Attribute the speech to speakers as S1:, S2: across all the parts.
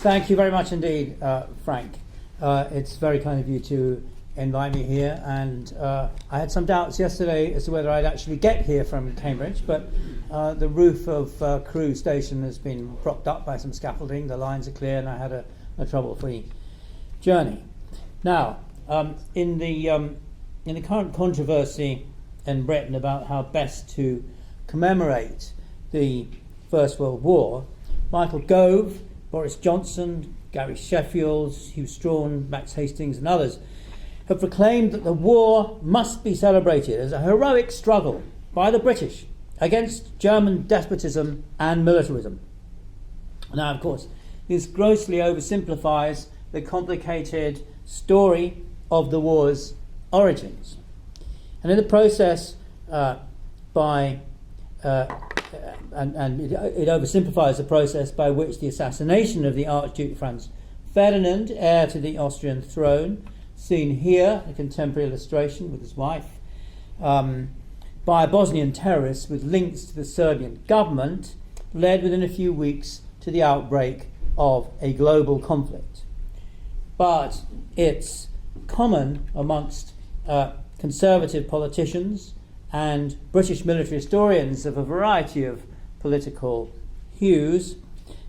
S1: Thank you very much indeed, Frank. It's very kind of you to invite me here, and I had some doubts yesterday as to whether I'd actually get here from Cambridge, but the roof of Crewe Station has been propped up by some scaffolding, the lines are clear, and I had a trouble-free journey. Now, in the current controversy in Britain about how best to commemorate the First World War, Michael Gove, Boris Johnson, Gary Sheffield, Hugh Strawn, Max Hastings and others have proclaimed that the war must be celebrated as a heroic struggle by the British against German despotism and militarism. Now, of course, this grossly oversimplifies the complicated story of the war's origins. And in the process, and it oversimplifies the process by which the assassination of the Archduke Franz Ferdinand, heir to the Austrian throne, seen here, a contemporary illustration with his wife, by a Bosnian terrorist with links to the Serbian government, led within a few weeks to the outbreak of a global conflict. But it's common amongst conservative politicians and British military historians of a variety of political hues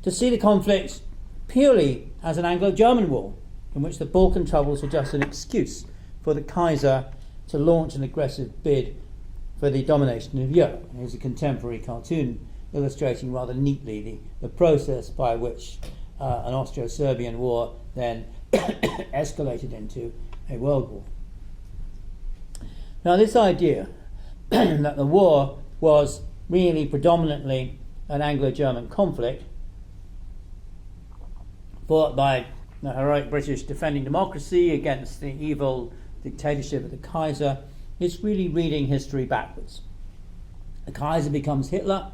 S1: to see the conflict purely as an Anglo-German war, in which the Balkan troubles were just an excuse for the Kaiser to launch an aggressive bid for the domination of Europe. Here's a contemporary cartoon illustrating rather neatly the process by which an Austro-Serbian war then escalated into a world war. Now, this idea that the war was really predominantly an Anglo-German conflict fought by the heroic British defending democracy against the evil dictatorship of the Kaiser is really reading history backwards. The Kaiser becomes Hitler,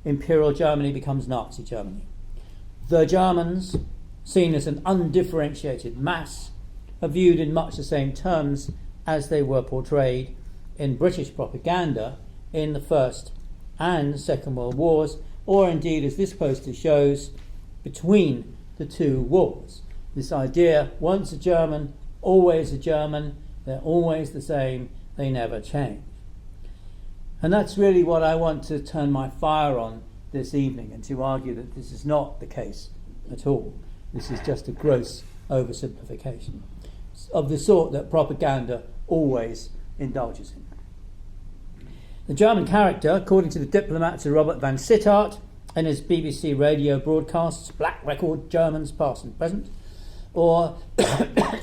S1: Imperial Germany becomes Nazi Germany. The Germans, seen as an undifferentiated mass, are viewed in much the same terms as they were portrayed in British propaganda in the First and Second World Wars, or indeed, as this poster shows, between the two wars. This idea, once a German, always a German, they're always the same, they never change. And that's really what I want to turn my fire on this evening, and to argue that this is not the case at all. This is just a gross oversimplification of the sort that propaganda always indulges in. The German character, according to the diplomat Sir Robert van Sittart in his BBC radio broadcasts, Black Record Germans Past and Present, or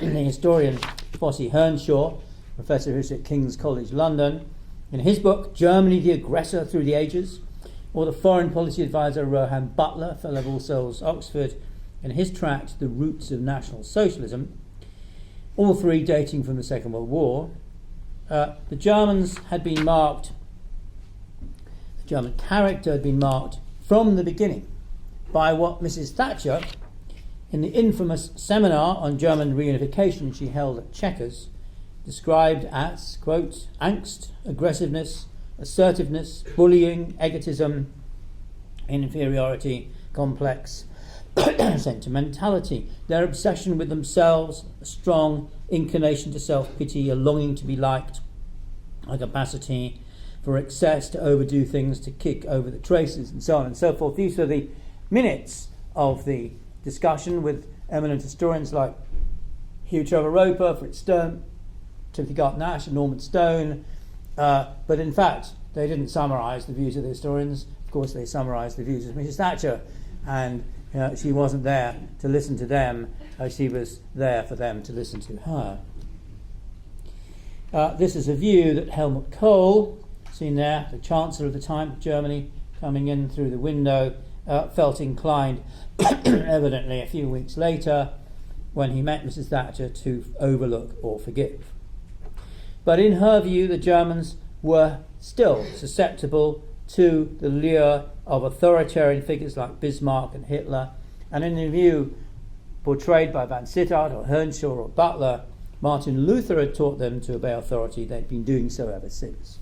S1: in the historian Fossey Hearnshaw, professor who's at King's College London, in his book Germany the Aggressor Through the Ages, or the foreign policy advisor Rohan Butler, fellow of All Souls, Oxford, in his tract The Roots of National Socialism, all three dating from the Second World War, the Germans had been marked, the German character had been marked from the beginning by what Mrs. Thatcher, in the infamous seminar on German reunification she held at Chequers, described as, quote, angst, aggressiveness, assertiveness, bullying, egotism, inferiority, complex, sentimentality, their obsession with themselves, a strong inclination to self-pity, a longing to be liked, a capacity for excess, to overdo things, to kick over the traces, and so on and so forth. These were the minutes of the discussion with eminent historians like Hugh Trevor Roper, Fritz Stern, Timothy Garton Nash, and Norman Stone. But in fact, they didn't summarise the views of the historians. Of course, they summarised the views of Mrs. Thatcher, and she wasn't there to listen to them. She was there for them to listen to her. This is a view that Helmut Kohl, seen there, the Chancellor of the time of Germany, coming in through the window, felt inclined, evidently a few weeks later, when he met Mrs. Thatcher, to overlook or forgive. But in her view, the Germans were still susceptible to the lure of authoritarian figures like Bismarck and Hitler, and in the view portrayed by Van Sittart or Henshaw or Butler, Martin Luther had taught them to obey authority. They'd been doing so ever since.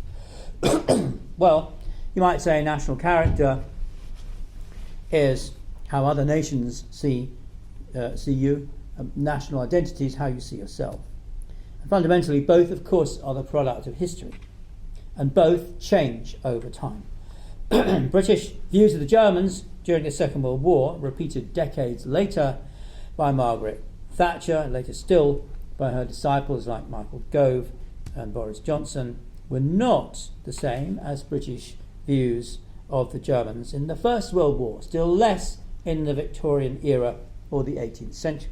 S1: Well, you might say national character is how other nations see you. National identity is how you see yourself. And fundamentally, both, of course, are the product of history, and both change over time. British views of the Germans during the Second World War, repeated decades later by Margaret Thatcher, and later still by her disciples like Michael Gove and Boris Johnson, were not the same as British views of the Germans in the First World War, still less in the Victorian era or the 18th century.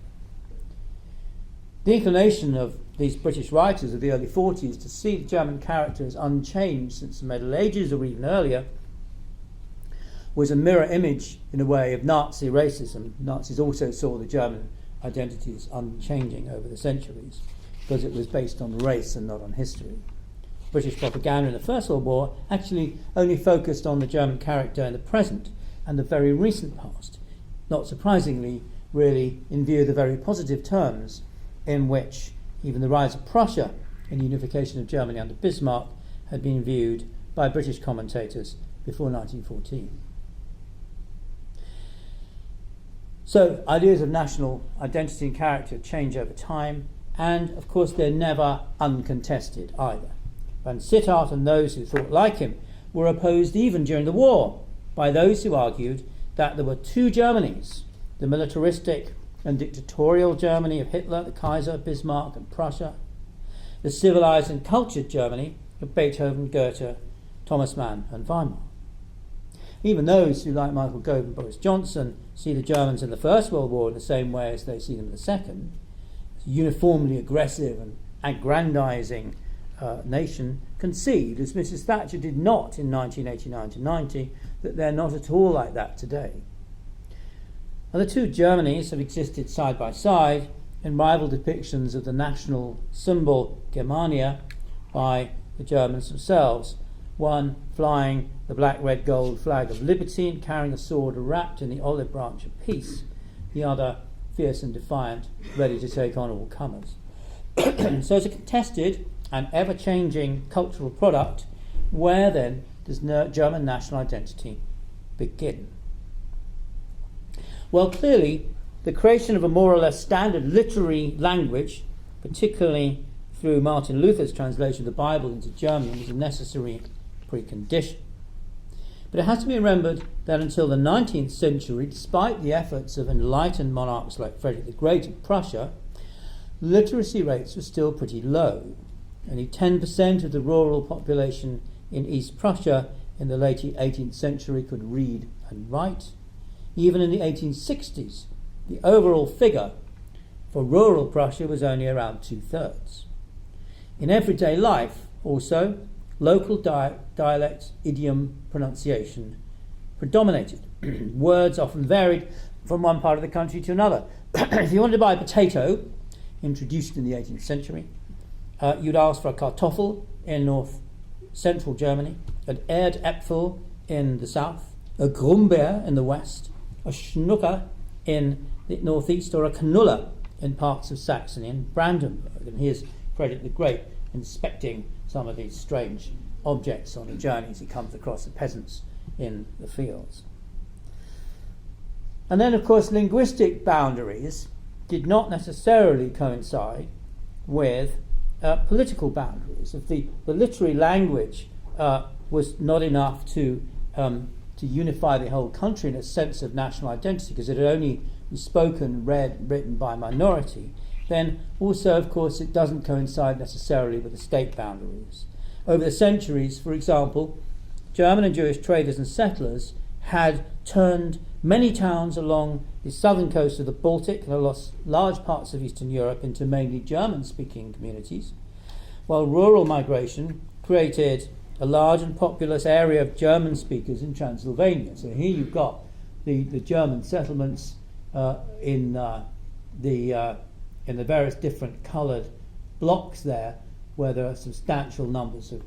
S1: The inclination of these British writers of the early 40s to see the German character as unchanged since the Middle Ages or even earlier was a mirror image, in a way, of Nazi racism. Nazis also saw the German identity as unchanging over the centuries because it was based on race and not on history. British propaganda in the First World War actually only focused on the German character in the present and the very recent past, not surprisingly, really, in view of the very positive terms in which even the rise of Prussia and the unification of Germany under Bismarck had been viewed by British commentators before 1914. So, ideas of national identity and character change over time, and of course they're never uncontested either. Van Sittart and those who thought like him were opposed even during the war by those who argued that there were two Germanys, the militaristic and dictatorial Germany of Hitler, the Kaiser, Bismarck and Prussia, the civilized and cultured Germany of Beethoven, Goethe, Thomas Mann and Weimar. Even those who, like Michael Gove and Boris Johnson, see the Germans in the First World War in the same way as they see them in the Second, a uniformly aggressive and aggrandizing nation, concede, as Mrs. Thatcher did not in 1989-90, that they're not at all like that today. And the two Germanys have existed side by side in rival depictions of the national symbol Germania by the Germans themselves, one flying the black, red, gold flag of liberty and carrying a sword wrapped in the olive branch of peace, the other fierce and defiant, ready to take on all comers. So it's a contested and ever-changing cultural product. Where then does German national identity begin? Well, clearly, the creation of a more or less standard literary language, particularly through Martin Luther's translation of the Bible into German, was a necessary precondition. But it has to be remembered that until the 19th century, despite the efforts of enlightened monarchs like Frederick the Great of Prussia, literacy rates were still pretty low. Only 10% of the rural population in East Prussia in the late 18th century could read and write. Even in the 1860s, the overall figure for rural Prussia was only around 2/3. In everyday life, also, local dialect, idiom, pronunciation predominated. Words often varied from one part of the country to another. If you wanted to buy a potato, introduced in the 18th century, you'd ask for a Kartoffel in north-central Germany, an Erdäpfel in the south, a Grumbeer in the west, a Schnucker in the northeast, or a Knuller in parts of Saxony and Brandenburg. And here's Frederick the Great inspecting some of these strange objects on the journeys he comes across the peasants in the fields. And then, of course, linguistic boundaries did not necessarily coincide with political boundaries. If the literary language was not enough to unify the whole country in a sense of national identity, because it had only been spoken, read, written by a minority, then also, of course, it doesn't coincide necessarily with the state boundaries. Over the centuries, for example, German and Jewish traders and settlers had turned many towns along the southern coast of the Baltic and large parts of Eastern Europe into mainly German-speaking communities, while rural migration created a large and populous area of German speakers in Transylvania. So here you've got the German settlements in the various different coloured blocks there, where there are substantial numbers of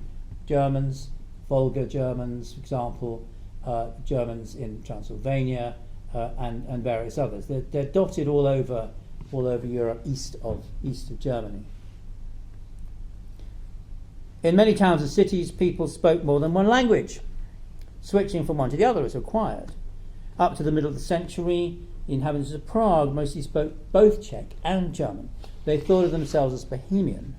S1: Germans, Volga Germans, for example, Germans in Transylvania, and various others. They're dotted all over Europe, east of Germany. In many towns and cities, people spoke more than one language. Switching from one to the other was required. Up to the middle of the century, the inhabitants of Prague mostly spoke both Czech and German. They thought of themselves as Bohemian.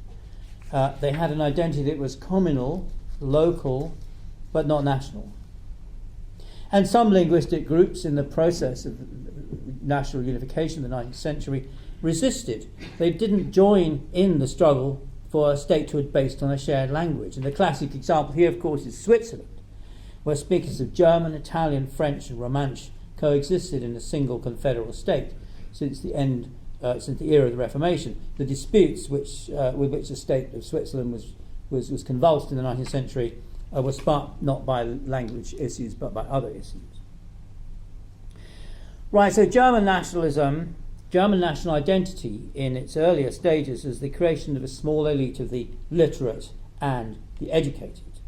S1: They had an identity that was communal, local, but not national. And some linguistic groups in the process of national unification in the 19th century resisted. They didn't join in the struggle for a statehood based on a shared language. And the classic example here, of course, is Switzerland, where speakers of German, Italian, French, and Romansh coexisted in a single confederal state since the era of the Reformation. The disputes with which the state of Switzerland was convulsed in the 19th century were sparked not by language issues but by other issues. Right, so German nationalism, German national identity in its earlier stages is the creation of a small elite of the literate and the educated.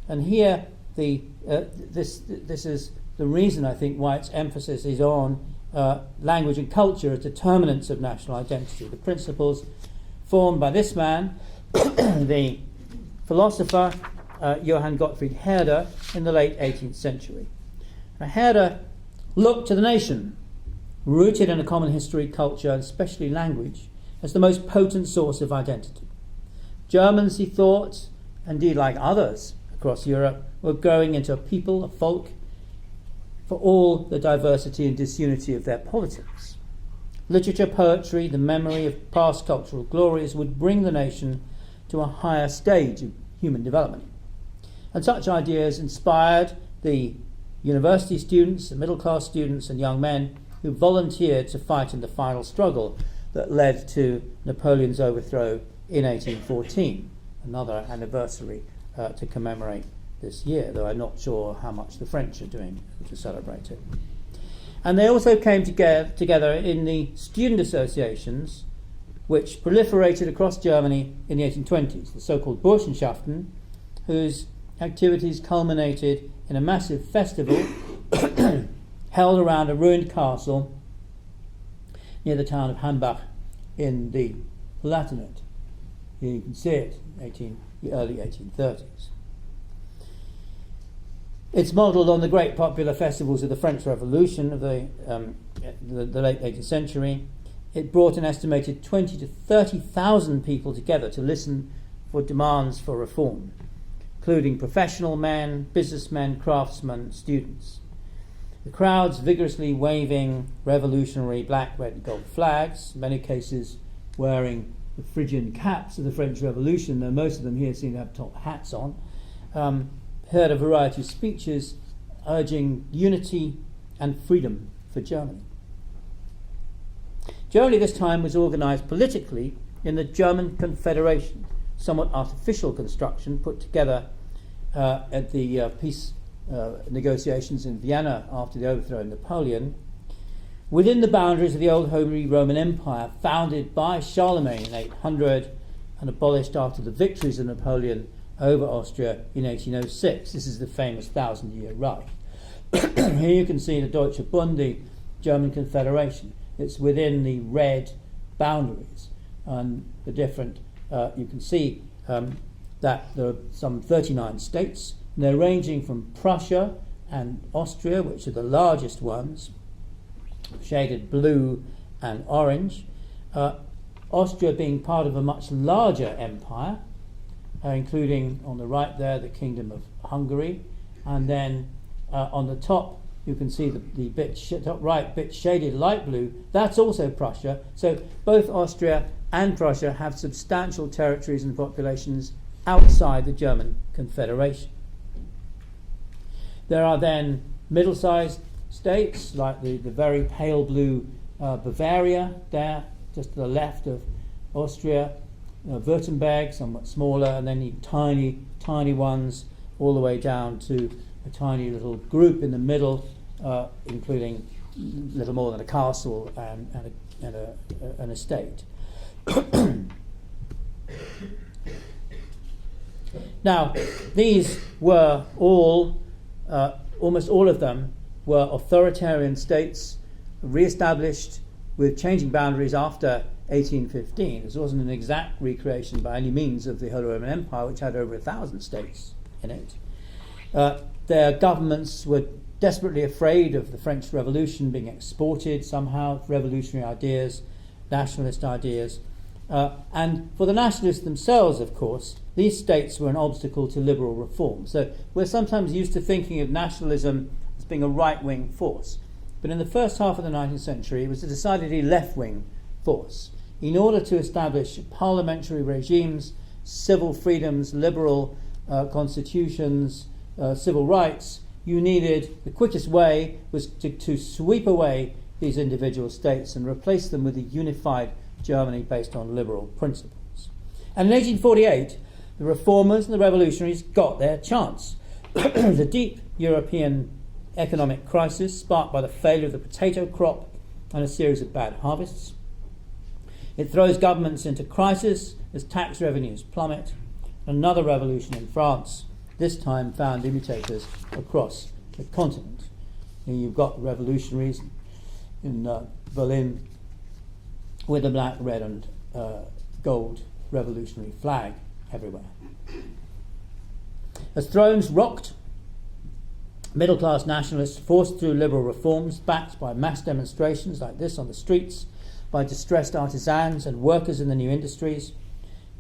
S1: And here this is the reason, I think, why its emphasis is on language and culture as determinants of national identity. The principles formed by this man, the philosopher Johann Gottfried Herder, in the late 18th century. Now, Herder looked to the nation, rooted in a common history, culture, and especially language, as the most potent source of identity. Germans, he thought, indeed like others across Europe, were growing into a people, a folk, for all the diversity and disunity of their politics. Literature, poetry, the memory of past cultural glories would bring the nation to a higher stage of human development. And such ideas inspired the university students, the middle-class students and young men who volunteered to fight in the final struggle that led to Napoleon's overthrow in 1814, another anniversary to commemorate this year, though I'm not sure how much the French are doing to celebrate it. And they also came together in the student associations which proliferated across Germany in the 1820s, the so-called Burschenschaften, whose activities culminated in a massive festival held around a ruined castle near the town of Hambach in the Palatinate. Here you can see it, the early 1830s. It's modelled on the great popular festivals of the French Revolution of the late 18th century. It brought an estimated 20 to 30,000 people together to listen for demands for reform, including professional men, businessmen, craftsmen, students. The crowds vigorously waving revolutionary black, red, and gold flags, in many cases wearing the Phrygian caps of the French Revolution, though most of them here seem to have top hats on, heard a variety of speeches urging unity and freedom for Germany. Germany this time was organised politically in the German Confederation, somewhat artificial construction put together at the peace negotiations in Vienna after the overthrow of Napoleon, within the boundaries of the old Holy Roman Empire, founded by Charlemagne in 800 and abolished after the victories of Napoleon over Austria in 1806. This is the famous 1,000-year Reich. Here you can see the Deutsche Bund, the German Confederation. It's within the red boundaries, and the different. You can see that there are some 39 states, and they're ranging from Prussia and Austria, which are the largest ones, shaded blue and orange. Austria being part of a much larger empire, including on the right there the Kingdom of Hungary, and then on the top you can see the top right bit shaded light blue. That's also Prussia. So both Austria and Prussia have substantial territories and populations outside the German Confederation. There are then middle-sized states like the very pale blue Bavaria there, just to the left of Austria, Württemberg, somewhat smaller, and then you tiny, tiny ones all the way down to a tiny little group in the middle, including little more than a castle and an estate. Now, these were all, almost all of them, were authoritarian states re-established with changing boundaries after 1815. This wasn't an exact recreation by any means of the Holy Roman Empire, which had over 1,000 states in it. Their governments were desperately afraid of the French Revolution being exported somehow, revolutionary ideas, nationalist ideas. And for the nationalists themselves, of course, these states were an obstacle to liberal reform. So we're sometimes used to thinking of nationalism as being a right-wing force. But in the first half of the 19th century, it was a decidedly left-wing force. In order to establish parliamentary regimes, civil freedoms, liberal constitutions, civil rights, you needed, the quickest way was to sweep away these individual states and replace them with a unified Germany based on liberal principles. And in 1848, the reformers and the revolutionaries got their chance. The deep European economic crisis, sparked by the failure of the potato crop and a series of bad harvests. It throws governments into crisis as tax revenues plummet. Another revolution in France, this time found imitators across the continent. And you've got revolutionaries in Berlin with the black, red and gold revolutionary flag everywhere. As thrones rocked, middle-class nationalists forced through liberal reforms backed by mass demonstrations like this on the streets, by distressed artisans and workers in the new industries.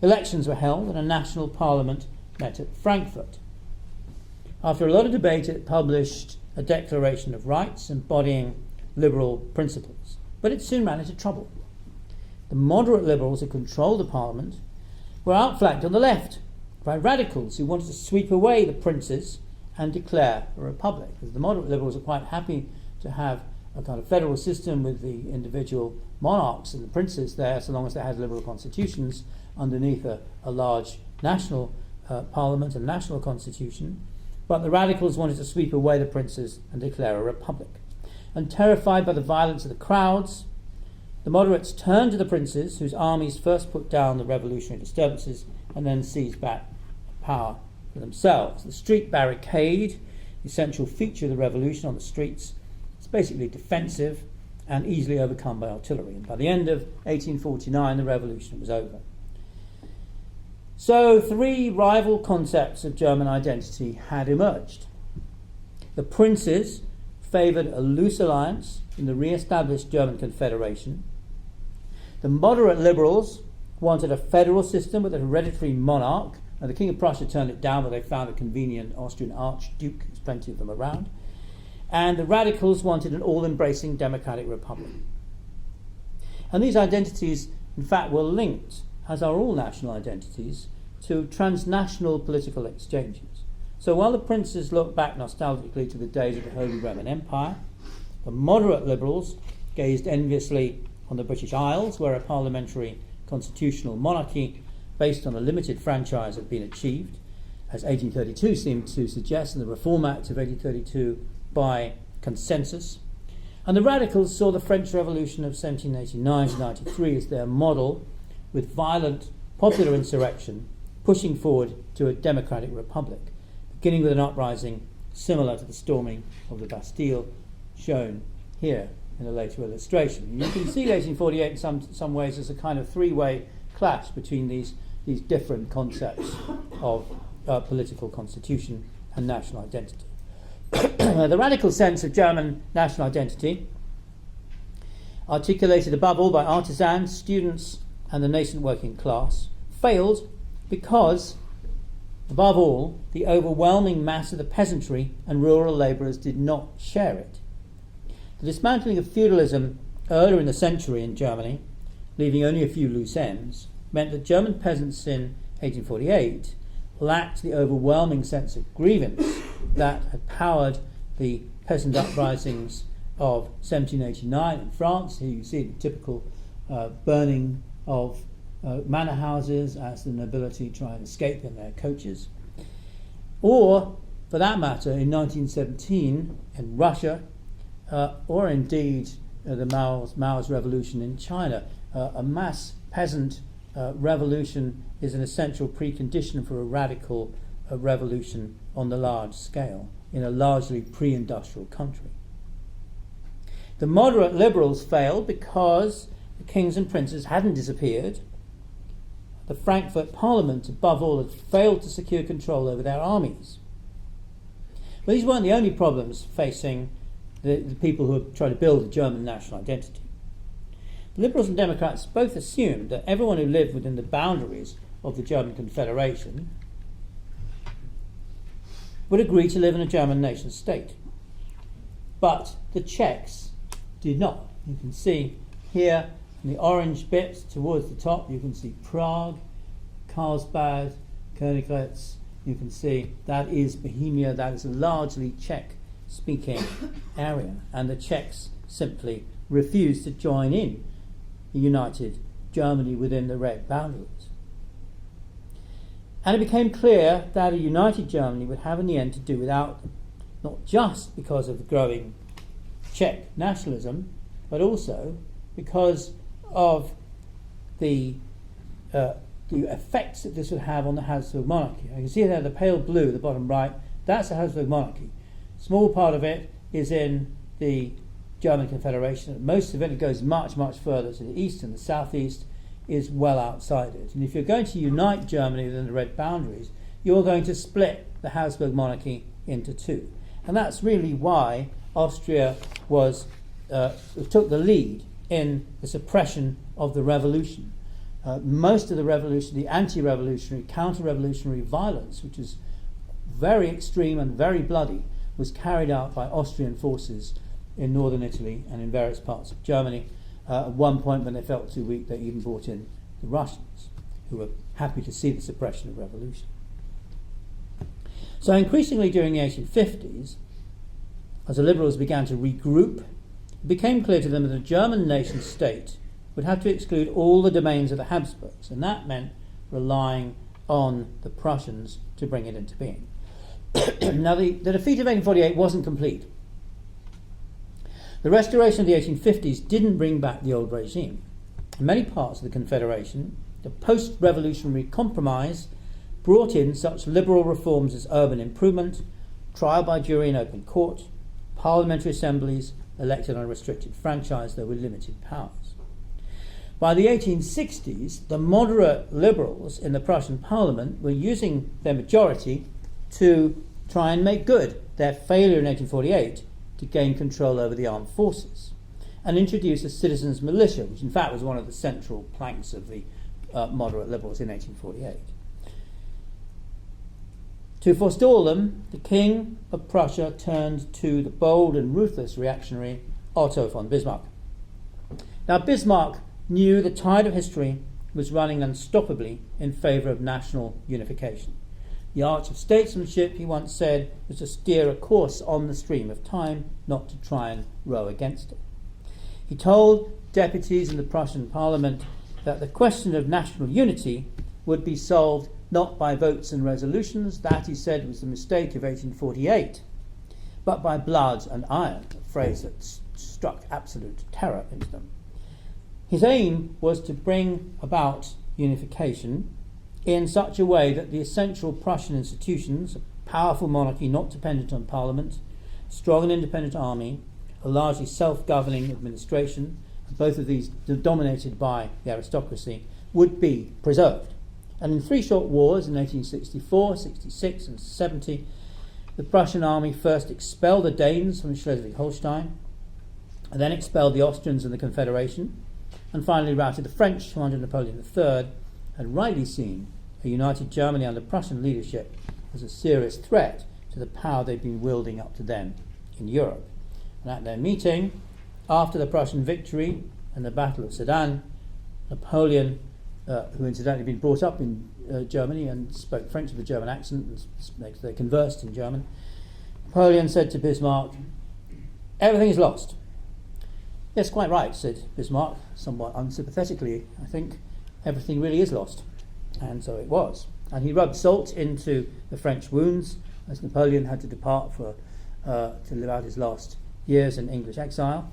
S1: Elections were held and a national parliament met at Frankfurt. After a lot of debate, it published a Declaration of Rights embodying liberal principles. But it soon ran into trouble. The moderate liberals who controlled the parliament were outflanked on the left by radicals who wanted to sweep away the princes and declare a republic. Because the moderate liberals are quite happy to have a kind of federal system with the individual monarchs and the princes there, so long as they had liberal constitutions underneath a large national parliament and national constitution. But the radicals wanted to sweep away the princes and declare a republic. And terrified by the violence of the crowds, the moderates turned to the princes, whose armies first put down the revolutionary disturbances and then seized back power for themselves. The street barricade, the essential feature of the revolution on the streets, is basically defensive and easily overcome by artillery. And by the end of 1849, the revolution was over. So three rival concepts of German identity had emerged. The princes favoured a loose alliance in the re-established German Confederation. The moderate liberals wanted a federal system with a hereditary monarch. Now, the King of Prussia turned it down, but they found a convenient Austrian archduke. There's plenty of them around. And the radicals wanted an all-embracing democratic republic. And these identities, in fact, were linked, as are all national identities, to transnational political exchanges. So while the princes looked back nostalgically to the days of the Holy Roman Empire, the moderate liberals gazed enviously on the British Isles, where a parliamentary constitutional monarchy based on a limited franchise had been achieved, as 1832 seemed to suggest, in the Reform Act of 1832, by consensus. And the radicals saw the French Revolution of 1789 to 93 as their model, with violent popular insurrection pushing forward to a democratic republic, beginning with an uprising similar to the storming of the Bastille, shown here in a later illustration. And you can see 1848 in some ways as a kind of three-way clash between these different concepts of political constitution and national identity. The radical sense of German national identity, articulated above all by artisans, students, and the nascent working class, failed because, above all, the overwhelming mass of the peasantry and rural labourers did not share it. The dismantling of feudalism earlier in the century in Germany, leaving only a few loose ends, meant that German peasants in 1848 lacked the overwhelming sense of grievance that had powered the peasant uprisings of 1789 in France. Here you see the typical burning of manor houses as the nobility try and escape in their coaches. Or, for that matter, in 1917 in Russia, or indeed the Mao's revolution in China, a mass peasant revolution is an essential precondition for a radical revolution on the large scale in a largely pre-industrial country. The moderate liberals failed because the kings and princes hadn't disappeared. The Frankfurt Parliament, above all, had failed to secure control over their armies. But these weren't the only problems facing the people who were trying to build a German national identity. The Liberals and Democrats both assumed that everyone who lived within the boundaries of the German Confederation would agree to live in a German nation state. But the Czechs did not. You can see here in the orange bit towards the top, you can see Prague, Karlsbad, Königgrätz. You can see that is Bohemia, that is a largely Czech-speaking area, and the Czechs simply refused to join in the united Germany within the red boundaries. And it became clear that a united Germany would have in the end to do without them, not just because of the growing Czech nationalism, but also because of the effects that this would have on the Habsburg monarchy. You can see there the pale blue at the bottom right, that's the Habsburg monarchy. A small part of it is in the German Confederation. Most of it goes much, much further to the east, and the southeast is well outside it. And if you're going to unite Germany within the red boundaries, you're going to split the Habsburg monarchy into two. And that's really why Austria took the lead in the suppression of the revolution. Most of the revolution, the anti-revolutionary, counter-revolutionary violence, which is very extreme and very bloody, was carried out by Austrian forces in northern Italy and in various parts of Germany. At one point, when they felt too weak, they even brought in the Russians, who were happy to see the suppression of revolution. So increasingly during the 1850s, as the liberals began to regroup, it became clear to them that a German nation state would have to exclude all the domains of the Habsburgs, and that meant relying on the Prussians to bring it into being. Now, the defeat of 1848 wasn't complete. The restoration of the 1850s didn't bring back the old regime. In many parts of the Confederation, the post-revolutionary compromise brought in such liberal reforms as urban improvement, trial by jury in open court, parliamentary assemblies, elected on a restricted franchise, though with limited powers. By the 1860s, the moderate liberals in the Prussian parliament were using their majority to try and make good their failure in 1848 to gain control over the armed forces and introduce a citizens' militia, which in fact was one of the central planks of the moderate liberals in 1848. To forestall them, the King of Prussia turned to the bold and ruthless reactionary Otto von Bismarck. Now, Bismarck knew the tide of history was running unstoppably in favour of national unification. The art of statesmanship, he once said, was to steer a course on the stream of time, not to try and row against it. He told deputies in the Prussian parliament that the question of national unity would be solved not by votes and resolutions, that, he said, was the mistake of 1848, but by blood and iron, a phrase that struck absolute terror into them. His aim was to bring about unification in such a way that the essential Prussian institutions, a powerful monarchy not dependent on parliament, strong and independent army, a largely self-governing administration, both of these dominated by the aristocracy, would be preserved. And in three short wars in 1864, 66 and 70, the Prussian army first expelled the Danes from Schleswig-Holstein, and then expelled the Austrians and the Confederation, and finally routed the French, who under Napoleon III had rightly seen a united Germany under Prussian leadership as a serious threat to the power they'd been wielding up to then in Europe. And at their meeting, after the Prussian victory and the Battle of Sedan, Napoleon, who incidentally had been brought up in Germany and spoke French with a German accent, and they conversed in German, Napoleon said to Bismarck, "Everything is lost." "Yes, quite right," said Bismarck, somewhat unsympathetically, I think. everything really is lost. And so it was. And he rubbed salt into the French wounds as Napoleon had to depart to live out his last years in English exile.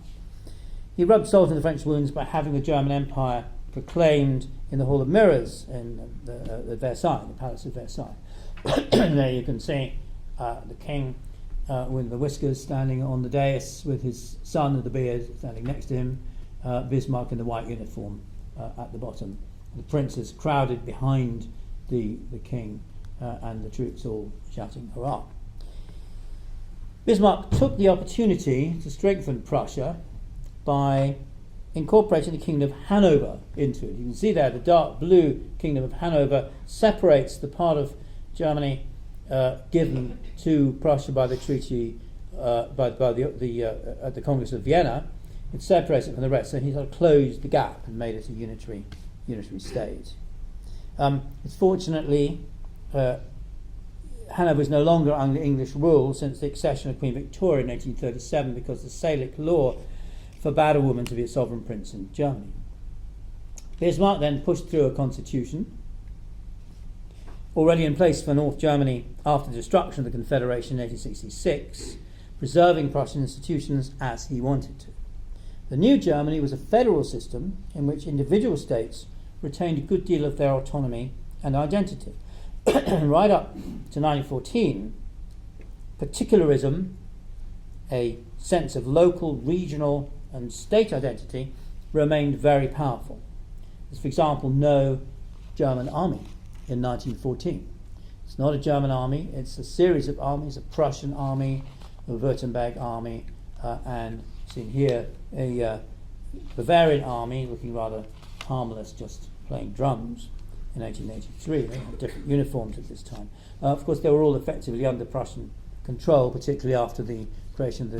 S1: He rubbed salt in the French wounds by having the German Empire proclaimed in the Hall of Mirrors in the Versailles, the Palace of Versailles. There you can see the king with the whiskers standing on the dais with his son with the beard standing next to him, Bismarck in the white uniform at the bottom. The princes crowded behind the king and the troops all shouting hurrah. Bismarck took the opportunity to strengthen Prussia by incorporating the Kingdom of Hanover into it. You can see there the dark blue Kingdom of Hanover separates the part of Germany given to Prussia by the treaty at the Congress of Vienna. It separates it from the rest, so he sort of closed the gap and made it a unitary state. Fortunately, Hanover is no longer under English rule since the accession of Queen Victoria in 1837, because the Salic law forbade a woman to be a sovereign prince in Germany. Bismarck then pushed through a constitution already in place for North Germany after the destruction of the Confederation in 1866, preserving Prussian institutions as he wanted to. The new Germany was a federal system in which individual states retained a good deal of their autonomy and identity. Right up to 1914, particularism, a sense of local, regional and state identity, remained very powerful. There's, for example, no German army in 1914. It's not a German army, it's a series of armies, a Prussian army, a Württemberg army, and seen here a Bavarian army looking rather harmless, just playing drums in 1883. They had different uniforms at this time. Of course, they were all effectively under Prussian control, particularly after the creation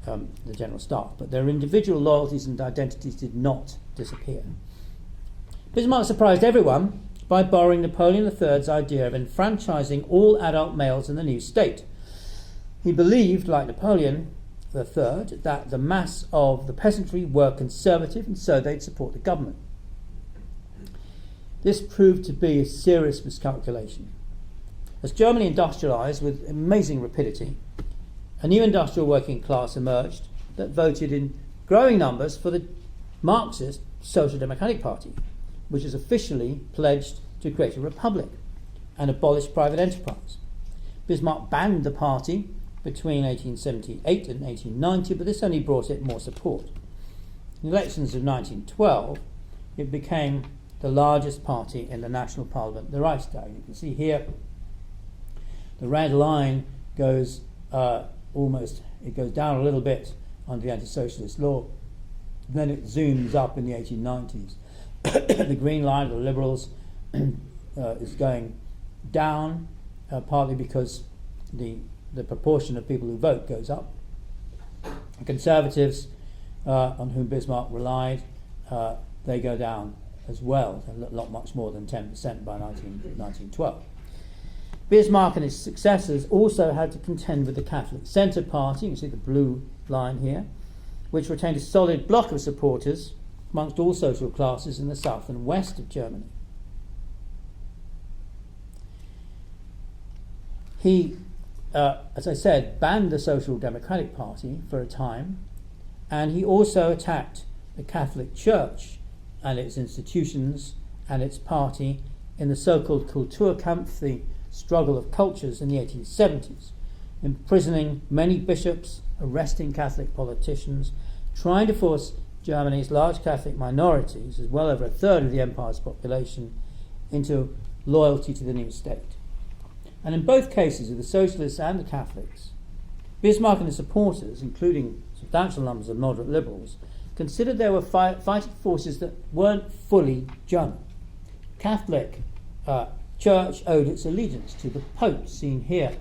S1: of the General Staff. But their individual loyalties and identities did not disappear. Bismarck surprised everyone by borrowing Napoleon III's idea of enfranchising all adult males in the new state. He believed, like Napoleon III, that the mass of the peasantry were conservative and so they'd support the government. This proved to be a serious miscalculation. As Germany industrialised with amazing rapidity, a new industrial working class emerged that voted in growing numbers for the Marxist Social Democratic Party, which is officially pledged to create a republic and abolish private enterprise. Bismarck banned the party between 1878 and 1890, but this only brought it more support. In the elections of 1912, it became the largest party in the national parliament, the Reichstag. You can see here the red line goes it goes down a little bit under the anti-socialist law, and then it zooms up in the 1890s. The green line, the Liberals, is going down, partly because the proportion of people who vote goes up. The Conservatives, on whom Bismarck relied, they go down as well, a lot much more than 10% by 1912. Bismarck and his successors also had to contend with the Catholic Centre Party, you can see the blue line here, which retained a solid block of supporters amongst all social classes in the south and west of Germany. He, as I said, banned the Social Democratic Party for a time, and he also attacked the Catholic Church and its institutions and its party in the so-called Kulturkampf, the struggle of cultures in the 1870s, imprisoning many bishops, arresting Catholic politicians, trying to force Germany's large Catholic minorities, as well over a third of the empire's population, into loyalty to the new state. And in both cases, of the socialists and the Catholics, Bismarck and his supporters, including substantial numbers of moderate liberals, considered there were fighting forces that weren't fully German. Catholic Church owed its allegiance to the Pope, seen here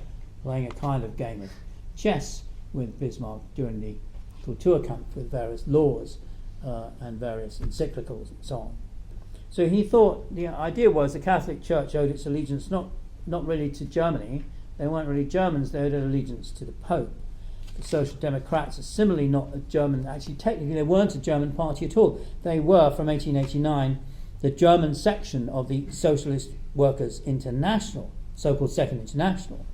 S1: playing a kind of game of chess with Bismarck during the Kulturkampf, with various laws and various encyclicals and so on. So he thought the idea was the Catholic Church owed its allegiance not really to Germany. They weren't really Germans, they owed their allegiance to the Pope. The Social Democrats are similarly not a German, actually technically they weren't a German party at all. They were, from 1889 the German section of the Socialist Workers' International, so-called Second International.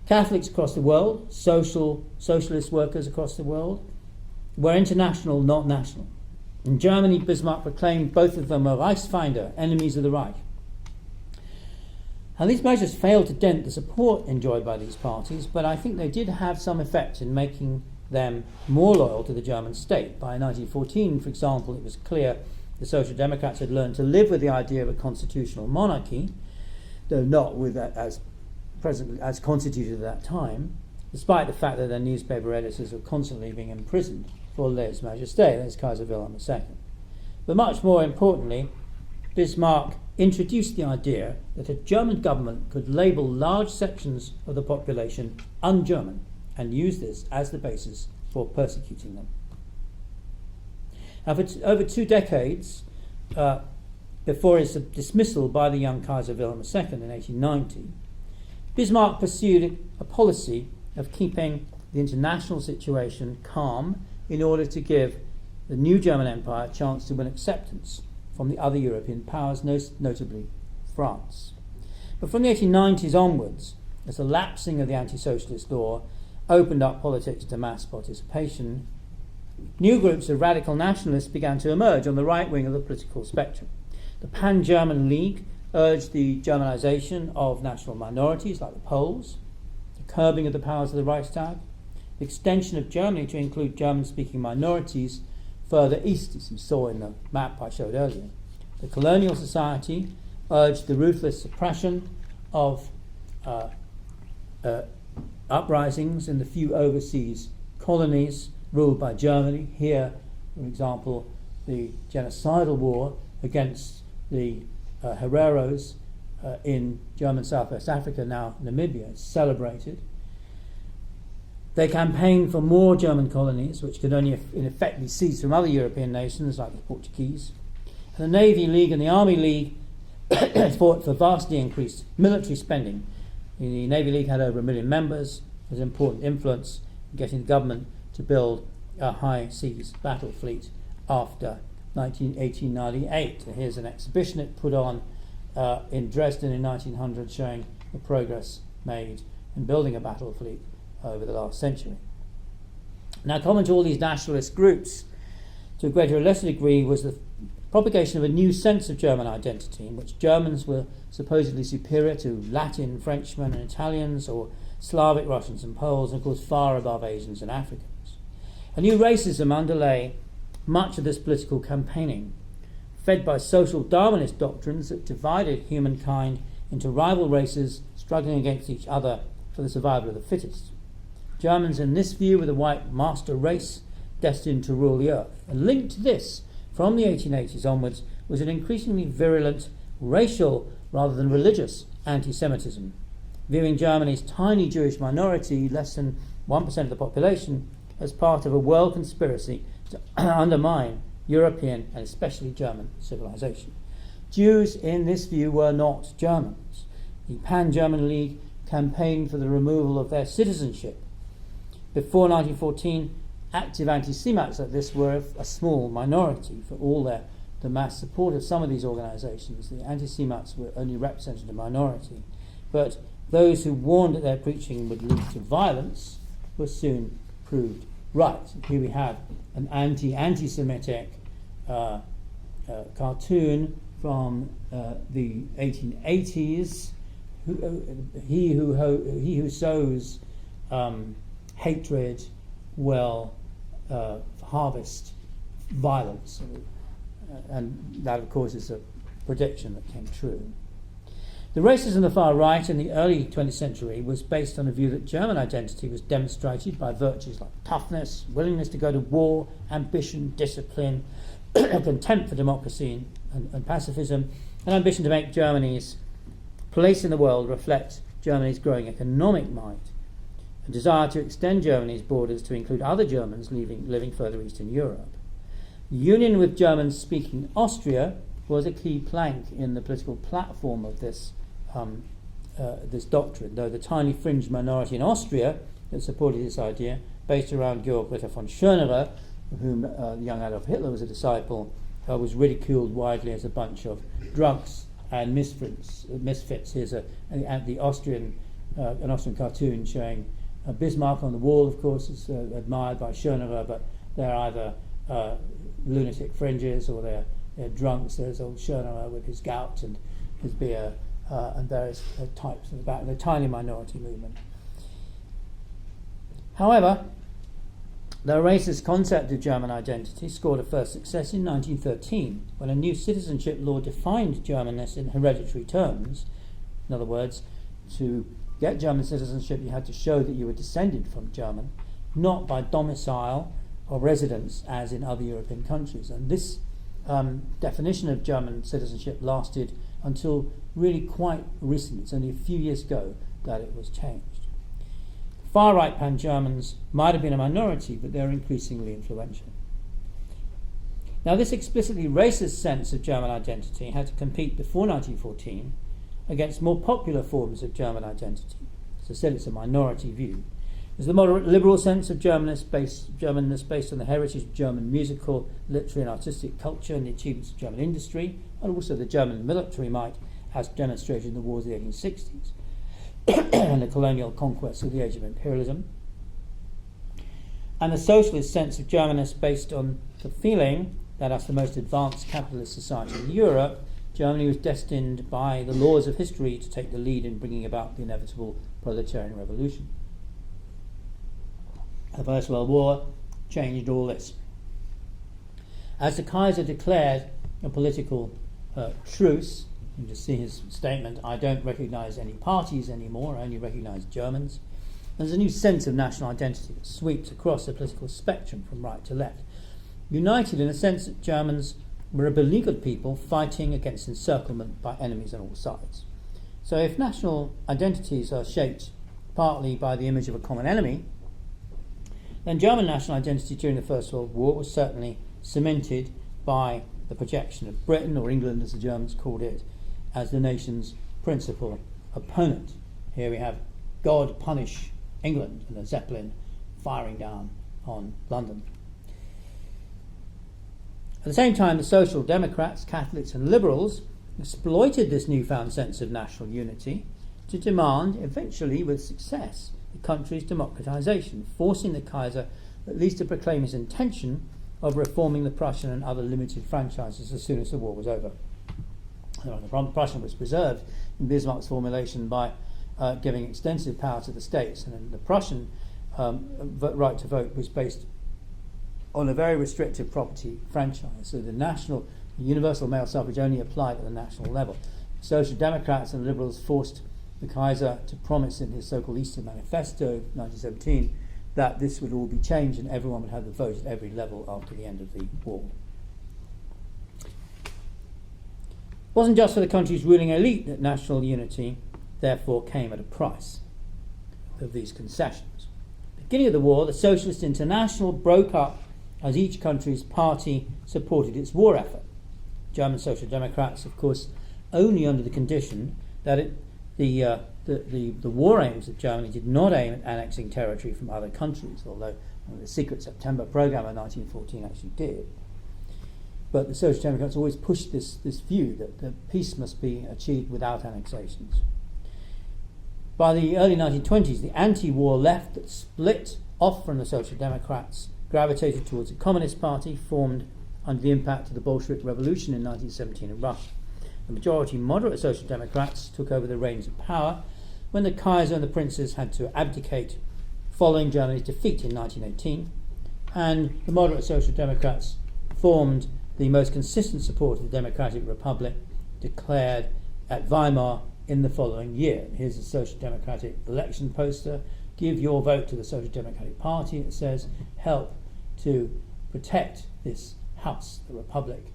S1: Catholics across the world, socialist workers across the world, were international, not national. In Germany, Bismarck proclaimed both of them a Reichsfeinde, enemies of the Reich. And these measures failed to dent the support enjoyed by these parties, but I think they did have some effect in making them more loyal to the German state. By 1914, for example, it was clear the Social Democrats had learned to live with the idea of a constitutional monarchy, though not with that as constituted at that time, despite the fact that their newspaper editors were constantly being imprisoned for lèse majesté, as Kaiser Wilhelm II. But much more importantly, Bismarck introduced the idea that a German government could label large sections of the population un-German and use this as the basis for persecuting them. Now, for over 2 decades before his dismissal by the young Kaiser Wilhelm II in 1890, Bismarck pursued a policy of keeping the international situation calm in order to give the new German Empire a chance to win acceptance from the other European powers, most notably France. But from the 1890s onwards, as the lapsing of the anti-socialist law opened up politics to mass participation, new groups of radical nationalists began to emerge on the right wing of the political spectrum. The Pan-German League urged the Germanization of national minorities like the Poles, the curbing of the powers of the Reichstag, the extension of Germany to include German-speaking minorities further east, as you saw in the map I showed earlier. The Colonial Society urged the ruthless suppression of uprisings in the few overseas colonies ruled by Germany. Here, for example, the genocidal war against the Hereros in German Southwest Africa, now Namibia, is celebrated. They campaigned for more German colonies, which could only in effect be seized from other European nations like the Portuguese. And the Navy League and the Army League fought for vastly increased military spending. The Navy League had over 1 million members. There was important influence in getting the government to build a high seas battle fleet after 1898. And here's an exhibition it put on in Dresden in 1900 showing the progress made in building a battle fleet over the last century. Now, common to all these nationalist groups, to a greater or lesser degree, was the propagation of a new sense of German identity, in which Germans were supposedly superior to Latin, Frenchmen and Italians, or Slavic Russians and Poles, and of course far above Asians and Africans. A new racism underlay much of this political campaigning, fed by social Darwinist doctrines that divided humankind into rival races struggling against each other for the survival of the fittest. Germans in this view were the white master race destined to rule the earth. And linked to this, from the 1880s onwards, was an increasingly virulent racial rather than religious anti-Semitism, viewing Germany's tiny Jewish minority, less than 1% of the population, as part of a world conspiracy to undermine European and especially German civilization. Jews in this view were not Germans. The Pan-German League campaigned for the removal of their citizenship. Before 1914, active anti-Semites like this were a small minority. For all the mass support of some of these organizations, the anti-Semites were only represented a minority. But those who warned that their preaching would lead to violence were soon proved right. Here we have an anti-Semitic cartoon from the 1880s. He who sows hatred will harvest violence, and that of course is a prediction that came true. The racism of the far right in the early 20th century was based on a view that German identity was demonstrated by virtues like toughness, willingness to go to war, ambition, discipline, contempt for democracy and pacifism, and ambition to make Germany's place in the world reflect Germany's growing economic might, a desire to extend Germany's borders to include other Germans living further east in Europe. Union with German-speaking Austria was a key plank in the political platform of this doctrine, though the tiny fringe minority in Austria that supported this idea, based around Georg Ritter von Schönerer, of whom young Adolf Hitler was a disciple, was ridiculed widely as a bunch of drunks and misfits. Here's the Austrian, an Austrian cartoon showing Bismarck on the wall, of course, is admired by Schoenherr, but they're either lunatic fringes or they're drunks. There's old Schoenherr with his gout and his beer and various types in the back, the tiny minority movement. However, the racist concept of German identity scored a first success in 1913 when a new citizenship law defined Germanness in hereditary terms. In other words, to get German citizenship you had to show that you were descended from German, not by domicile or residence as in other European countries. And this definition of German citizenship lasted until really quite recently. It's only a few years ago that it was changed. Far-right pan-Germans might have been a minority, but they're increasingly influential. Now, this explicitly racist sense of German identity had to compete before 1914 against more popular forms of German identity. As I said, it's a minority view. There's the moderate liberal sense of Germanness based on the heritage of German musical, literary and artistic culture and the achievements of German industry, and also the German military might, as demonstrated in the wars of the 1860s. And the colonial conquests of the age of imperialism, and the socialist sense of Germanness based on the feeling that as the most advanced capitalist society in Europe, Germany was destined by the laws of history to take the lead in bringing about the inevitable proletarian revolution. The First World War changed all this. As the Kaiser declared a political truce, you can just see his statement, I don't recognise any parties anymore, I only recognise Germans. There's a new sense of national identity that sweeps across the political spectrum from right to left, united in a sense that Germans were a beleaguered people fighting against encirclement by enemies on all sides. So if national identities are shaped partly by the image of a common enemy, then German national identity during the First World War was certainly cemented by the projection of Britain, or England as the Germans called it, as the nation's principal opponent. Here we have God punish England and a Zeppelin firing down on London. At the same time, the Social Democrats, Catholics and Liberals exploited this newfound sense of national unity to demand, eventually with success, the country's democratization, forcing the Kaiser at least to proclaim his intention of reforming the Prussian and other limited franchises as soon as the war was over. The Prussian was preserved in Bismarck's formulation by giving extensive power to the states, and the Prussian right to vote was based on a very restrictive property franchise. So the universal male suffrage only applied at the national level. Social Democrats and Liberals forced the Kaiser to promise in his so-called Eastern Manifesto, 1917, that this would all be changed and everyone would have the vote at every level after the end of the war. It wasn't just for the country's ruling elite that national unity therefore came at a price of these concessions. At the beginning of the war, the Socialist International broke up as each country's party supported its war effort. German Social Democrats, of course, only under the condition that the war aims of Germany did not aim at annexing territory from other countries, although the Secret September programme of 1914 actually did. But the Social Democrats always pushed this view that the peace must be achieved without annexations. By the early 1920s, the anti-war left that split off from the Social Democrats gravitated towards the Communist Party, formed under the impact of the Bolshevik Revolution in 1917 in Russia. The majority moderate Social Democrats took over the reins of power when the Kaiser and the princes had to abdicate following Germany's defeat in 1918, and the moderate Social Democrats formed the most consistent support of the Democratic Republic declared at Weimar in the following year. Here's a Social Democratic election poster. Give your vote to the Social Democratic Party. It says, help to protect this house, the Republic,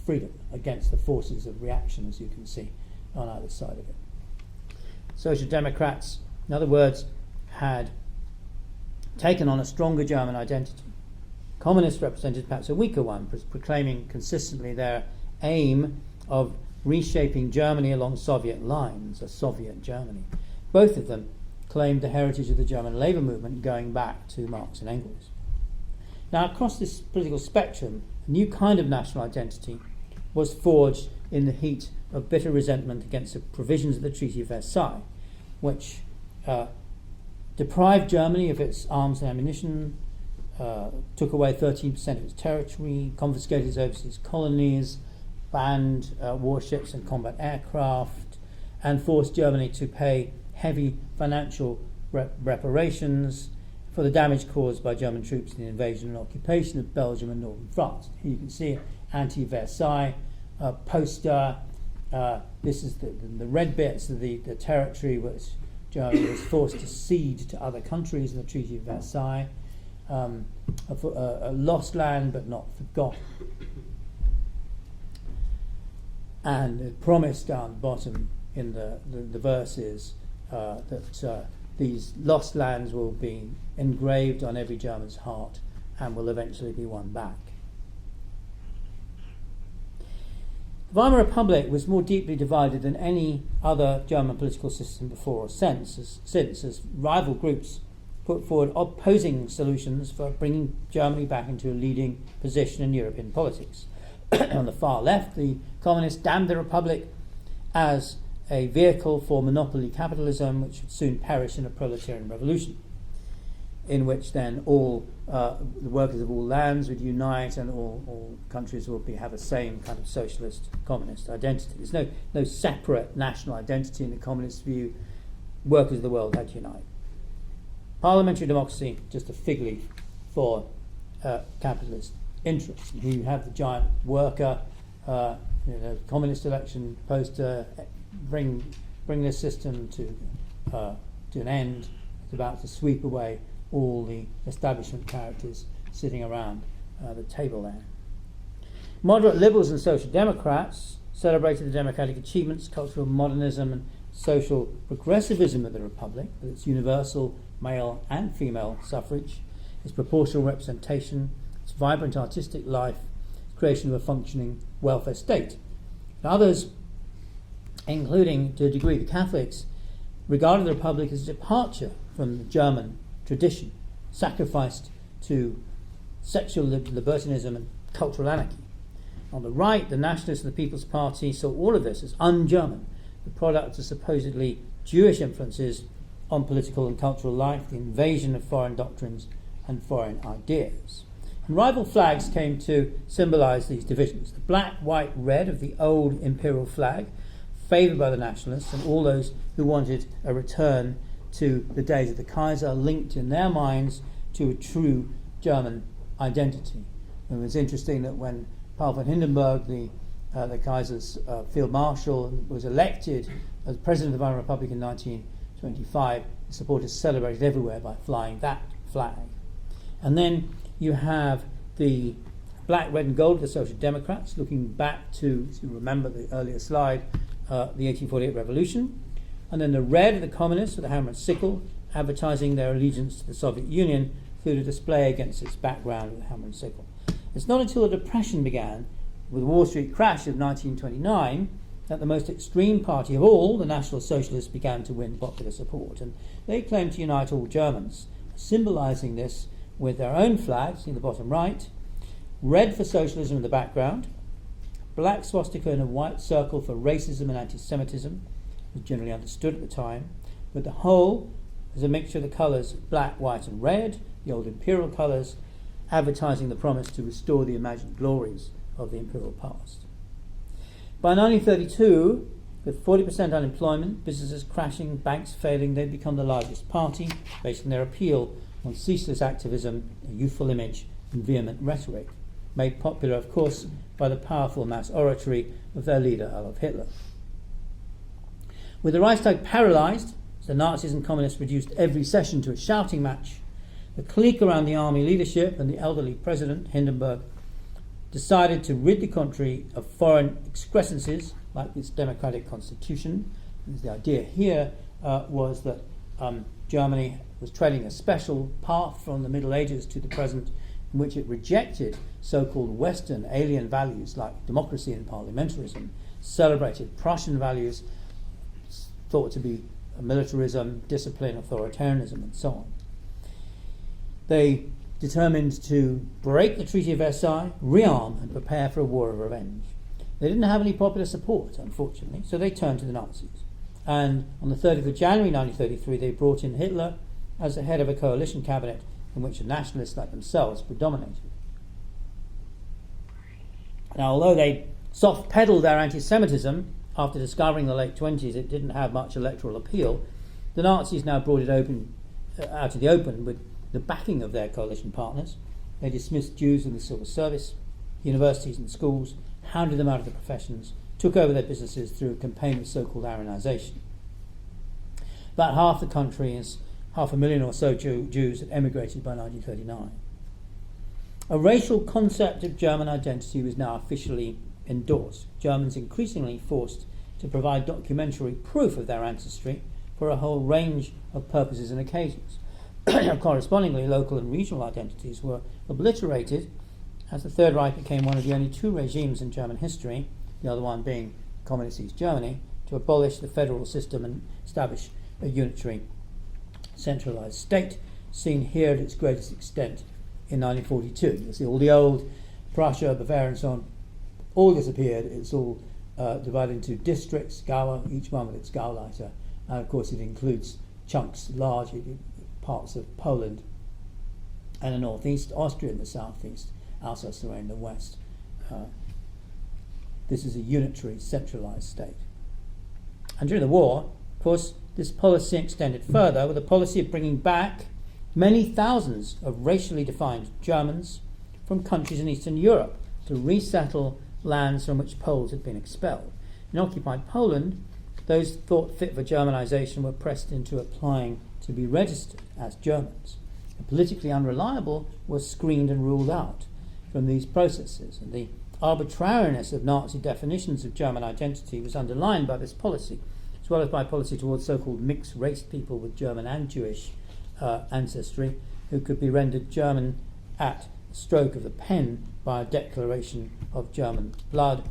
S1: freedom against the forces of reaction, as you can see on either side of it. Social Democrats, in other words, had taken on a stronger German identity. Communists represented perhaps a weaker one, proclaiming consistently their aim of reshaping Germany along Soviet lines, a Soviet Germany. Both of them claimed the heritage of the German labour movement going back to Marx and Engels. Now, across this political spectrum, a new kind of national identity was forged in the heat of bitter resentment against the provisions of the Treaty of Versailles, which deprived Germany of its arms and ammunition, took away 13% of its territory, confiscated its overseas colonies, banned warships and combat aircraft, and forced Germany to pay heavy financial reparations for the damage caused by German troops in the invasion and occupation of Belgium and northern France. Here you can see an anti-Versailles poster. This is the red bits of the territory which Germany was forced to cede to other countries in the Treaty of Versailles. A lost land but not forgotten. And it promised down the bottom in the verses that these lost lands will be engraved on every German's heart and will eventually be won back. The Weimar Republic was more deeply divided than any other German political system before or since, as rival groups put forward opposing solutions for bringing Germany back into a leading position in European politics. On the far left, the communists damned the Republic as a vehicle for monopoly capitalism, which would soon perish in a proletarian revolution, in which then all the workers of all lands would unite and all countries would have the same kind of socialist communist identity. There's no separate national identity in the communist view. Workers of the world had to unite. Parliamentary democracy, just a fig leaf for capitalist interests. Here you have the giant worker, communist election poster, bring this system to an end. It's about to sweep away all the establishment characters sitting around the table there. Moderate liberals and social democrats celebrated the democratic achievements, cultural modernism and social progressivism of the Republic, with its universal male and female suffrage, its proportional representation, its vibrant artistic life, its creation of a functioning welfare state. And others, including to a degree the Catholics, regarded the Republic as a departure from the German tradition, sacrificed to sexual libertinism and cultural anarchy. On the right, the nationalists of the People's Party saw all of this as un-German, the product of supposedly Jewish influences on political and cultural life, the invasion of foreign doctrines and foreign ideas. And rival flags came to symbolize these divisions. The black, white, red of the old imperial flag, favoured by the nationalists and all those who wanted a return to the days of the Kaiser, linked in their minds to a true German identity. And it was interesting that when Paul von Hindenburg, the Kaiser's field marshal, was elected as president of the Weimar Republic in 1925, the supporters celebrated everywhere by flying that flag. And then you have the black, red and gold of the Social Democrats, looking back to, if you remember the earlier slide, the 1848 revolution. And then the red of the communists with the hammer and sickle, advertising their allegiance to the Soviet Union through the display against its background with the hammer and sickle. It's not until the Depression began, with the Wall Street crash of 1929, that the most extreme party of all, the National Socialists, began to win popular support. And they claimed to unite all Germans, symbolising this with their own flags in the bottom right, red for socialism in the background, black swastika in a white circle for racism and anti-Semitism, was generally understood at the time, but the whole is a mixture of the colours black, white and red, the old imperial colours, advertising the promise to restore the imagined glories of the imperial past. By 1932, with 40% unemployment, businesses crashing, banks failing, they'd become the largest party, basing their appeal on ceaseless activism, a youthful image and vehement rhetoric, made popular, of course, by the powerful mass oratory of their leader, Adolf Hitler. With the Reichstag paralysed, the Nazis and communists reduced every session to a shouting match, the clique around the army leadership and the elderly president, Hindenburg, decided to rid the country of foreign excrescences like its democratic constitution. The idea here was that Germany was treading a special path from the Middle Ages to the present, in which it rejected so-called Western alien values like democracy and parliamentarism, celebrated Prussian values thought to be militarism, discipline, authoritarianism, and so on. They determined to break the Treaty of Versailles, rearm and prepare for a war of revenge. They didn't have any popular support, unfortunately, so they turned to the Nazis. And on the 30th of January 1933, they brought in Hitler as the head of a coalition cabinet in which the nationalists like themselves predominated. Now, although they soft-pedalled their anti-Semitism after discovering in the late 20s it didn't have much electoral appeal, the Nazis now brought it out of the open with the backing of their coalition partners. They dismissed Jews in the civil service, universities and schools, hounded them out of the professions, took over their businesses through a campaign of so-called Aryanization. About half the country, is 500,000 or so Jews, had emigrated by 1939. A racial concept of German identity was now officially endorsed. Germans increasingly forced to provide documentary proof of their ancestry for a whole range of purposes and occasions. Correspondingly, local and regional identities were obliterated as the Third Reich became one of the only two regimes in German history, the other one being Communist East Germany, to abolish the federal system and establish a unitary centralized state, seen here at its greatest extent in 1942. You see all the old Prussia, Bavaria and so on, all disappeared. It's all divided into districts, Gaue, each one with its Gauleiter, and of course it includes chunks, large parts of Poland and the northeast, Austria in the southeast, Alsace-Lorraine in the west. This is a unitary, centralized state. And during the war, of course, this policy extended further with a policy of bringing back many thousands of racially defined Germans from countries in Eastern Europe to resettle lands from which Poles had been expelled. In occupied Poland, those thought fit for Germanization were pressed into applying to be registered as Germans. The politically unreliable were screened and ruled out from these processes, and the arbitrariness of Nazi definitions of German identity was underlined by this policy, as well as by policy towards so-called mixed-race people with German and Jewish ancestry, who could be rendered German at the stroke of the pen by a declaration of German blood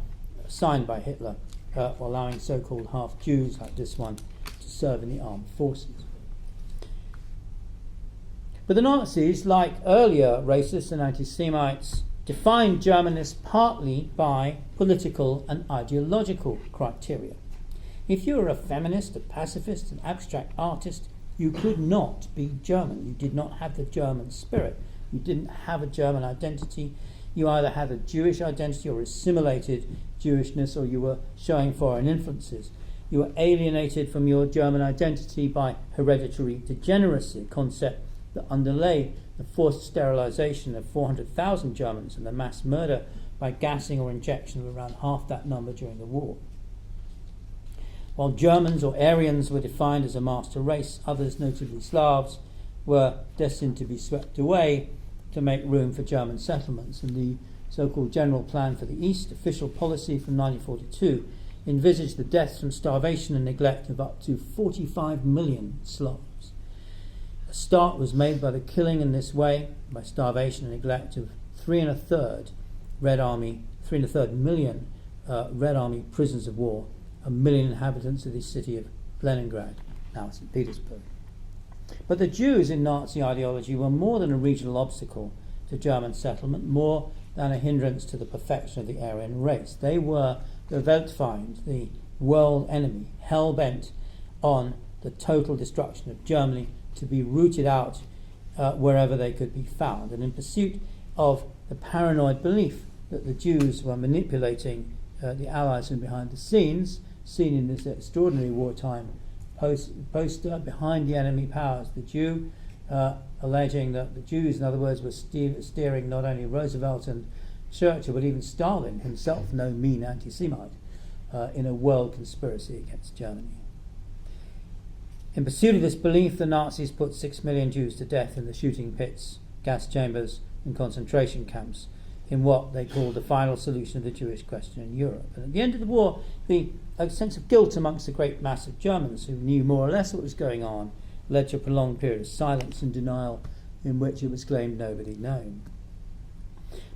S1: signed by Hitler, allowing so-called half-Jews like this one to serve in the armed forces. But the Nazis, like earlier racists and anti-Semites, defined Germanists partly by political and ideological criteria. If you were a feminist, a pacifist, an abstract artist, you could not be German. You did not have the German spirit. You didn't have a German identity. You either had a Jewish identity or assimilated Jewishness, or you were showing foreign influences. You were alienated from your German identity by hereditary degeneracy, a concept that underlay the forced sterilization of 400,000 Germans and the mass murder by gassing or injection of around half that number during the war. While Germans or Aryans were defined as a master race, others, notably Slavs, were destined to be swept away to make room for German settlements. And the so-called General Plan for the East, official policy from 1942, envisaged the deaths from starvation and neglect of up to 45 million Slavs. A start was made by the killing in this way, by starvation and neglect, of 3.25 million Red Army prisoners of war, 1 million inhabitants of the city of Leningrad, now St. Petersburg. But the Jews in Nazi ideology were more than a regional obstacle to German settlement, more than a hindrance to the perfection of the Aryan race. They were the Weltfeind, the world enemy, hell-bent on the total destruction of Germany, to be rooted out wherever they could be found. And in pursuit of the paranoid belief that the Jews were manipulating the Allies from behind the scenes, seen in this extraordinary wartime poster, Behind the Enemy Powers, the Jew, alleging that the Jews, in other words, were steering not only Roosevelt and Churchill, but even Stalin himself, no mean anti-Semite, in a world conspiracy against Germany. In pursuit of this belief, the Nazis put 6 million Jews to death in the shooting pits, gas chambers and concentration camps in what they called the final solution of the Jewish question in Europe. And at the end of the war, a sense of guilt amongst the great mass of Germans who knew more or less what was going on led to a prolonged period of silence and denial in which it was claimed nobody known.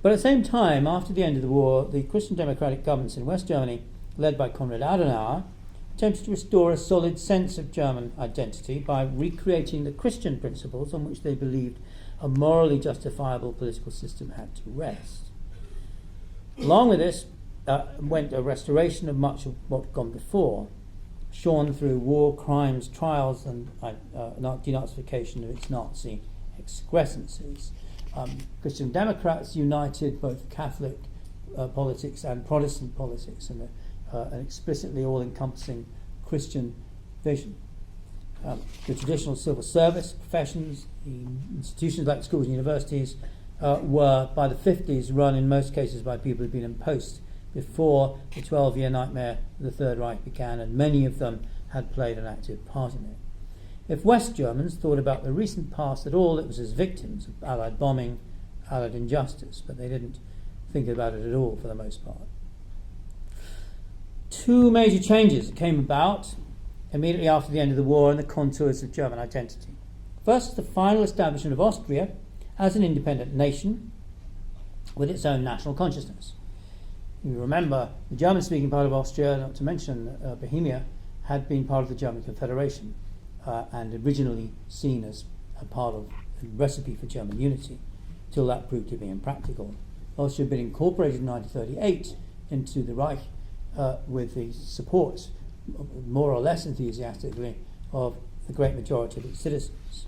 S1: But at the same time, after the end of the war, the Christian democratic governments in West Germany, led by Konrad Adenauer, attempted to restore a solid sense of German identity by recreating the Christian principles on which they believed a morally justifiable political system had to rest. Along with this went a restoration of much of what had gone before, shorn through war, crimes, trials, and denazification of its Nazi excrescences. Christian Democrats united both Catholic politics and Protestant politics in an explicitly all-encompassing Christian vision. The traditional civil service professions, the institutions like schools and universities, were by the 50s run in most cases by people who'd been in post before the 12-year nightmare of the Third Reich began, and many of them had played an active part in it. If West Germans thought about the recent past at all, it was as victims of Allied bombing, Allied injustice, but they didn't think about it at all for the most part. Two major changes came about immediately after the end of the war in the contours of German identity. First, the final establishment of Austria as an independent nation with its own national consciousness. You remember the German-speaking part of Austria, not to mention Bohemia, had been part of the German Confederation and originally seen as a part of a recipe for German unity, till that proved to be impractical. Austria had been incorporated in 1938 into the Reich with the support, more or less enthusiastically, of the great majority of its citizens.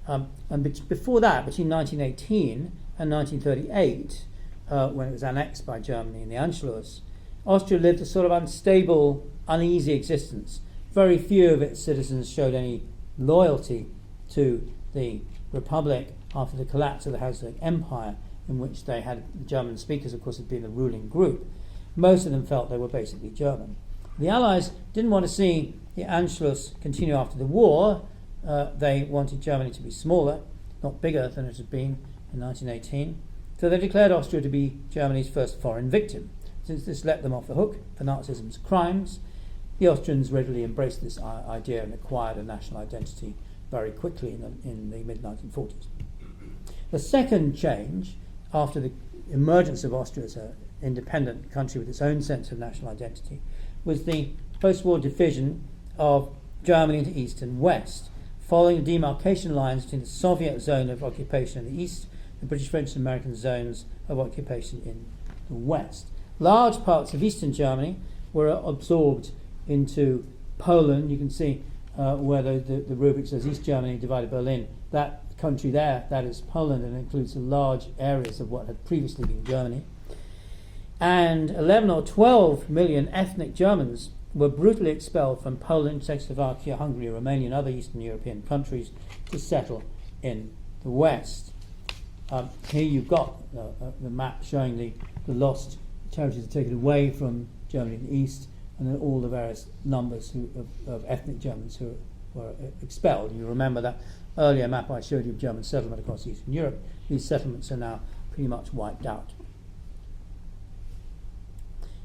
S1: And before that, between 1918 and 1938, when it was annexed by Germany in the Anschluss, Austria lived a sort of unstable, uneasy existence. Very few of its citizens showed any loyalty to the Republic after the collapse of the Habsburg Empire, in which they had the German speakers, of course, had been the ruling group. Most of them felt they were basically German. The Allies didn't want to see the Anschluss continue after the war. They wanted Germany to be smaller, not bigger than it had been in 1918. So they declared Austria to be Germany's first foreign victim. Since this let them off the hook for Nazism's crimes, the Austrians readily embraced this idea and acquired a national identity very quickly in the mid-1940s. The second change, after the emergence of Austria as an independent country with its own sense of national identity, was the post-war division of Germany into East and West, following the demarcation lines between the Soviet zone of occupation in the East, the British, French, and American zones of occupation in the West. Large parts of Eastern Germany were absorbed into Poland. You can see where the rubric says East Germany divided Berlin. That country there, that is Poland, and includes large areas of what had previously been Germany. And 11 or 12 million ethnic Germans were brutally expelled from Poland, Czechoslovakia, Hungary, Romania, and other Eastern European countries to settle in the West. Here you've got the map showing the lost territories taken away from Germany in the East, and then all the various numbers of ethnic Germans who were expelled. You remember that earlier map I showed you of German settlement across Eastern Europe. These settlements are now pretty much wiped out.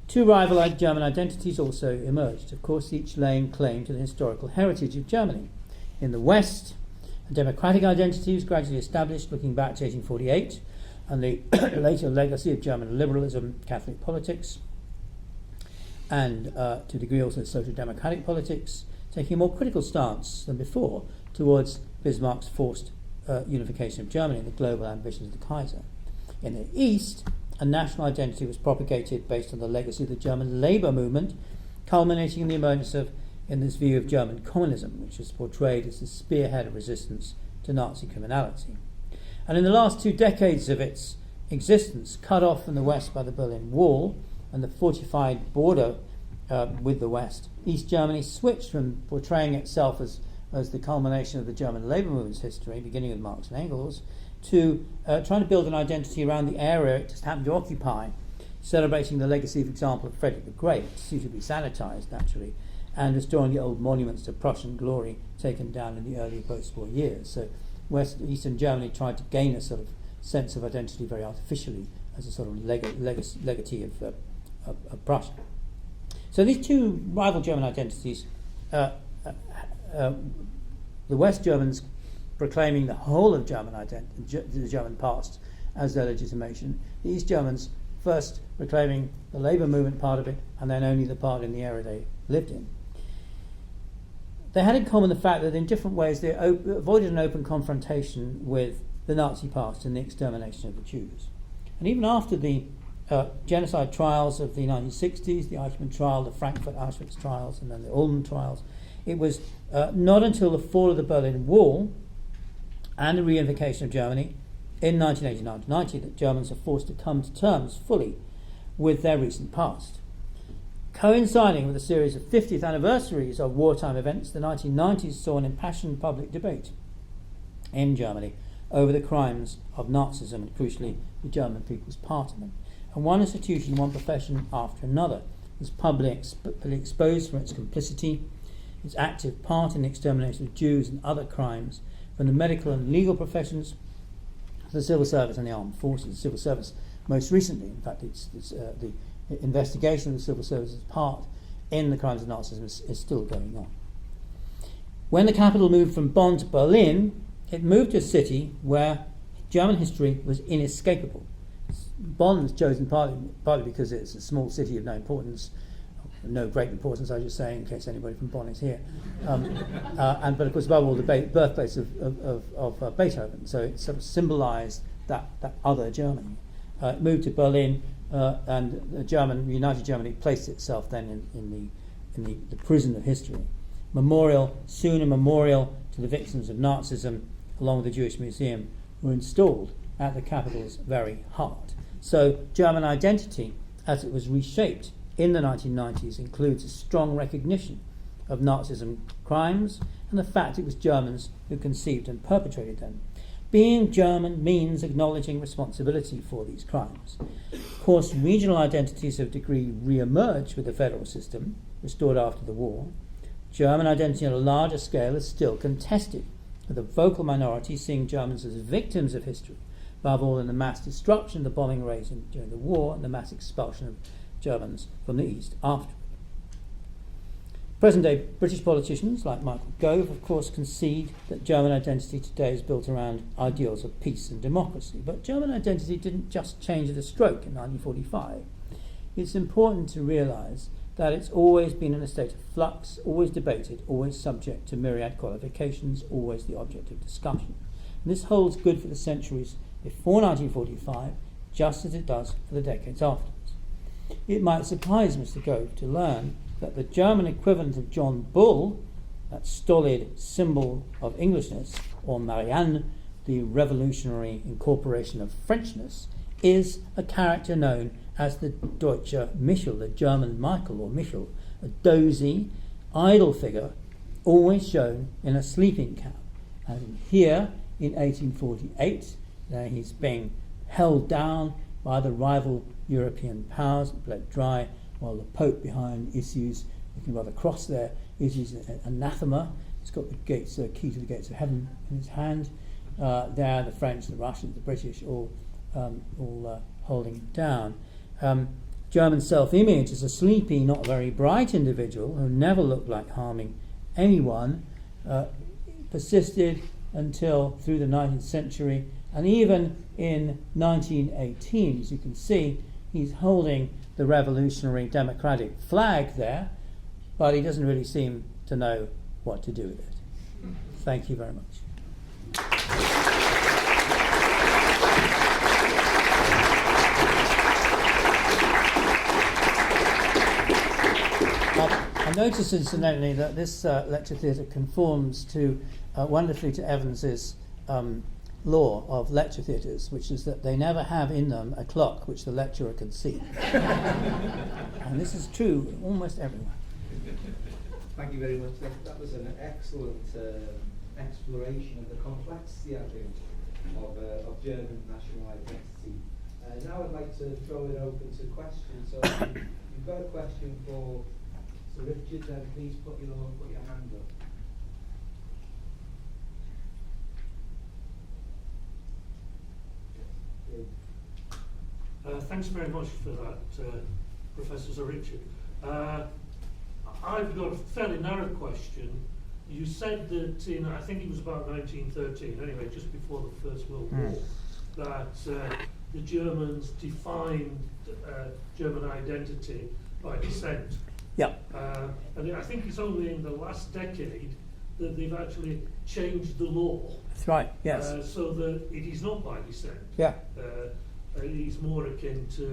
S1: Two rival German identities also emerged, of course, each laying claim to the historical heritage of Germany. In the West, a democratic identity was gradually established, looking back to 1848, and the later legacy of German liberalism, Catholic politics, and to a degree also social democratic politics, taking a more critical stance than before towards Bismarck's forced unification of Germany and the global ambitions of the Kaiser. In the East, a national identity was propagated based on the legacy of the German labour movement, culminating in the emergence in this view of German communism, which was portrayed as the spearhead of resistance to Nazi criminality. And in the last 2 decades of its existence, cut off from the West by the Berlin Wall and the fortified border with the West, East Germany switched from portraying itself as the culmination of the German labour movement's history, beginning with Marx and Engels, to trying to build an identity around the area it just happened to occupy, celebrating the legacy, for example, of Frederick the Great, suitably sanitised, naturally, and restoring the old monuments to Prussian glory taken down in the early post-war years. So Eastern Germany tried to gain a sort of sense of identity very artificially as a sort of legatee of Prussia. So these two rival German identities, the West Germans proclaiming the whole of German the German past as their legitimation, the East Germans first proclaiming the labour movement part of it, and then only the part in the area they lived in. They had in common the fact that in different ways they avoided an open confrontation with the Nazi past and the extermination of the Jews. And even after the genocide trials of the 1960s, the Eichmann trial, the Frankfurt Auschwitz trials, and then the Ulm trials, it was not until the fall of the Berlin Wall and the reunification of Germany in 1989-90 that Germans are forced to come to terms fully with their recent past. Coinciding with a series of 50th anniversaries of wartime events, the 1990s saw an impassioned public debate in Germany over the crimes of Nazism and, crucially, the German People's Party. And one institution, one profession after another was publicly exposed for its complicity, its active part in the extermination of Jews and other crimes, from the medical and legal professions to the civil service and the armed forces. The civil service, most recently, in fact, the investigation of the civil service's part in the crimes of Nazism is still going on. When the capital moved from Bonn to Berlin, it moved to a city where German history was inescapable. Bonn was chosen partly because it's a small city of no great importance, I should say, in case anybody from Bonn is here. But of course, above all, the birthplace of Beethoven. So it sort of symbolised that other Germany. It moved to Berlin, and United Germany placed itself then in the prison of history. Soon a memorial to the victims of Nazism, along with the Jewish Museum, were installed at the capital's very heart. So German identity, as it was reshaped in the 1990s, includes a strong recognition of Nazism crimes and the fact it was Germans who conceived and perpetrated them. Being German means acknowledging responsibility for these crimes. Of course, regional identities of degree re-emerged with the federal system, restored after the war. German identity on a larger scale is still contested, with a vocal minority seeing Germans as victims of history, above all in the mass destruction, the bombing raids during the war, and the mass expulsion of Germans from the East afterward. Present-day British politicians, like Michael Gove, of course, concede that German identity today is built around ideals of peace and democracy. But German identity didn't just change at a stroke in 1945. It's important to realise that it's always been in a state of flux, always debated, always subject to myriad qualifications, always the object of discussion. And this holds good for the centuries before 1945, just as it does for the decades afterwards. It might surprise Mr. Gove to learn that the German equivalent of John Bull, that stolid symbol of Englishness, or Marianne, the revolutionary incorporation of Frenchness, is a character known as the Deutscher Michel, the German Michael or Michel, a dozy, idle figure, always shown in a sleeping cap. And here, in 1848, he's being held down by the rival European powers, bled dry, while the Pope behind issues, looking rather cross there, issues an anathema. He's got the gates, key to the gates of heaven in his hand. There, the French, the Russians, the British, all holding him down. German self-image as a sleepy, not very bright individual who never looked like harming anyone, persisted until through the 19th century, and even in 1918, as you can see, he's holding the revolutionary democratic flag there, but he doesn't really seem to know what to do with it. Thank you very much. I notice, incidentally, that this lecture theatre conforms wonderfully to Evans's law of lecture theatres, which is that they never have in them a clock which the lecturer can see. And this is true almost everywhere.
S2: Thank you very much. That was an excellent exploration of the complexity, I think, of German national identity. Now I'd like to throw it open to questions. So if you've got a question for Sir Richard, then please put your hand up.
S3: Thanks very much for that, Professor Sir Richard. I've got a fairly narrow question. You said that in, I think it was about 1913, anyway, just before the First World War, that the Germans defined German identity by descent.
S1: Yeah.
S3: And I think it's only in the last decade that they've actually changed the law
S1: That's right. Yes.
S3: so that it is not by descent.
S1: Yeah.
S3: It is more akin to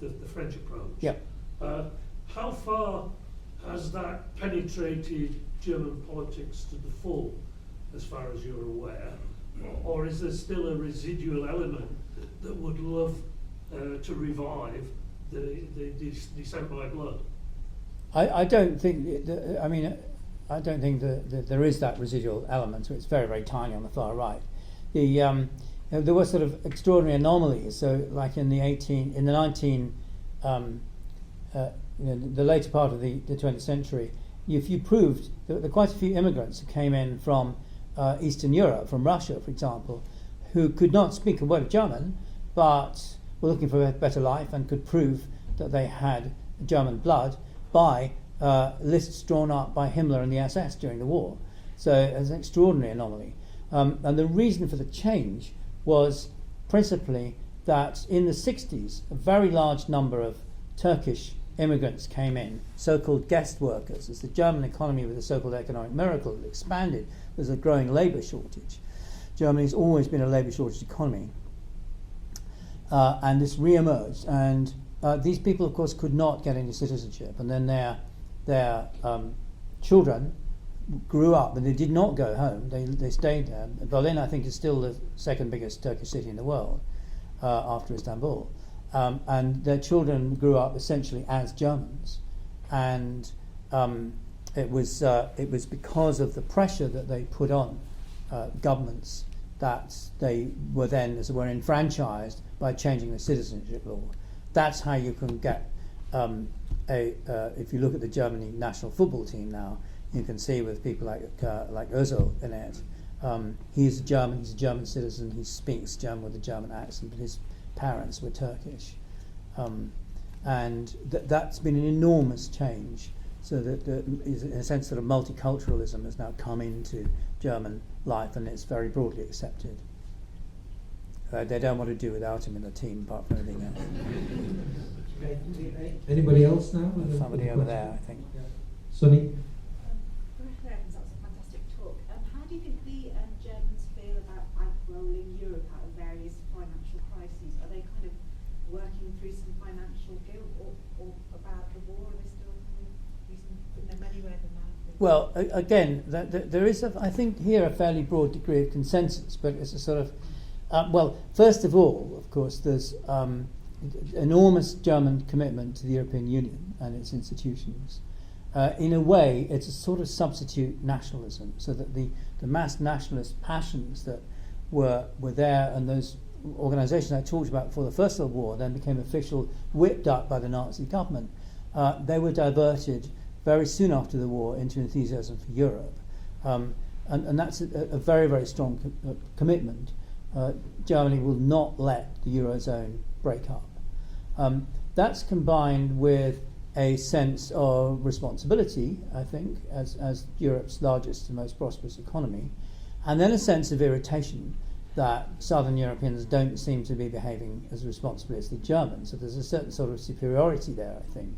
S3: the French approach.
S1: Yeah.
S3: How far has that penetrated German politics to the full, as far as you're aware? Or is there still a residual element that would love to revive the descent by blood?
S1: I don't think. I don't think that there is that residual element. So it's very, very tiny on the far right. There were sort of extraordinary anomalies. So, like in the the later part of the 20th century, if you proved that there were quite a few immigrants who came in from Eastern Europe, from Russia, for example, who could not speak a word of German, but were looking for a better life and could prove that they had German blood by lists drawn up by Himmler and the SS during the war. So it was an extraordinary anomaly. And the reason for the change was principally that in the 60s, a very large number of Turkish immigrants came in, so-called guest workers. As the German economy, with the so-called economic miracle, expanded, there's a growing labour shortage. Germany's always been a labour shortage economy. And this re-emerged. And these people, of course, could not get any citizenship. And then their children grew up, and they did not go home. They stayed there. Berlin, I think, is still the second biggest Turkish city in the world after Istanbul. And their children grew up essentially as Germans, and it was because of the pressure that they put on governments that they were then, as it were, enfranchised by changing the citizenship law. That's how you can get if you look at the Germany national football team now, you can see with people like Özil in it. He's a German citizen. He speaks German with a German accent, but his parents were Turkish, and that's been an enormous change. So that in a sense, sort of multiculturalism has now come into German life, and it's very broadly accepted. They don't want to do without him in the team, apart from anything else.
S2: Anybody else now?
S1: Somebody over there, I think.
S2: Sonny?
S4: That was a fantastic talk. How do you think the Germans feel about bankrolling Europe out of various financial crises? Are they kind of working through some financial guilt, or about the war? Are they still putting their money where their mouth is?
S1: Well, again, there is, I think, here a fairly broad degree of consensus, but it's a sort of, first of all, of course, there's enormous German commitment to the European Union and its institutions. In a way, it's a sort of substitute nationalism, so that the mass nationalist passions that were there, and those organisations I talked about before the First World War then became official, whipped up by the Nazi government, they were diverted very soon after the war into enthusiasm for Europe. And that's a very, very strong commitment. Germany will not let the Eurozone break up. That's combined with a sense of responsibility, I think, as Europe's largest and most prosperous economy, and then a sense of irritation that Southern Europeans don't seem to be behaving as responsibly as the Germans. So there's a certain sort of superiority there, I think.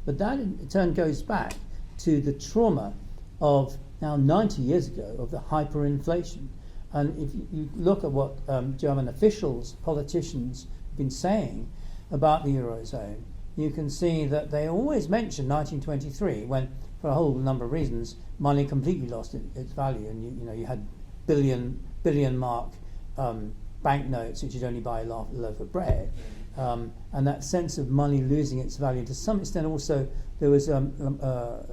S1: But that in turn goes back to the trauma of now 90 years ago of the hyperinflation. And if you look at what German officials, politicians have been saying about the Eurozone, you can see that they always mention 1923, when, for a whole number of reasons, money completely lost its value, and you had billion mark banknotes which you'd only buy a loaf of bread, and that sense of money losing its value. To some extent, also there was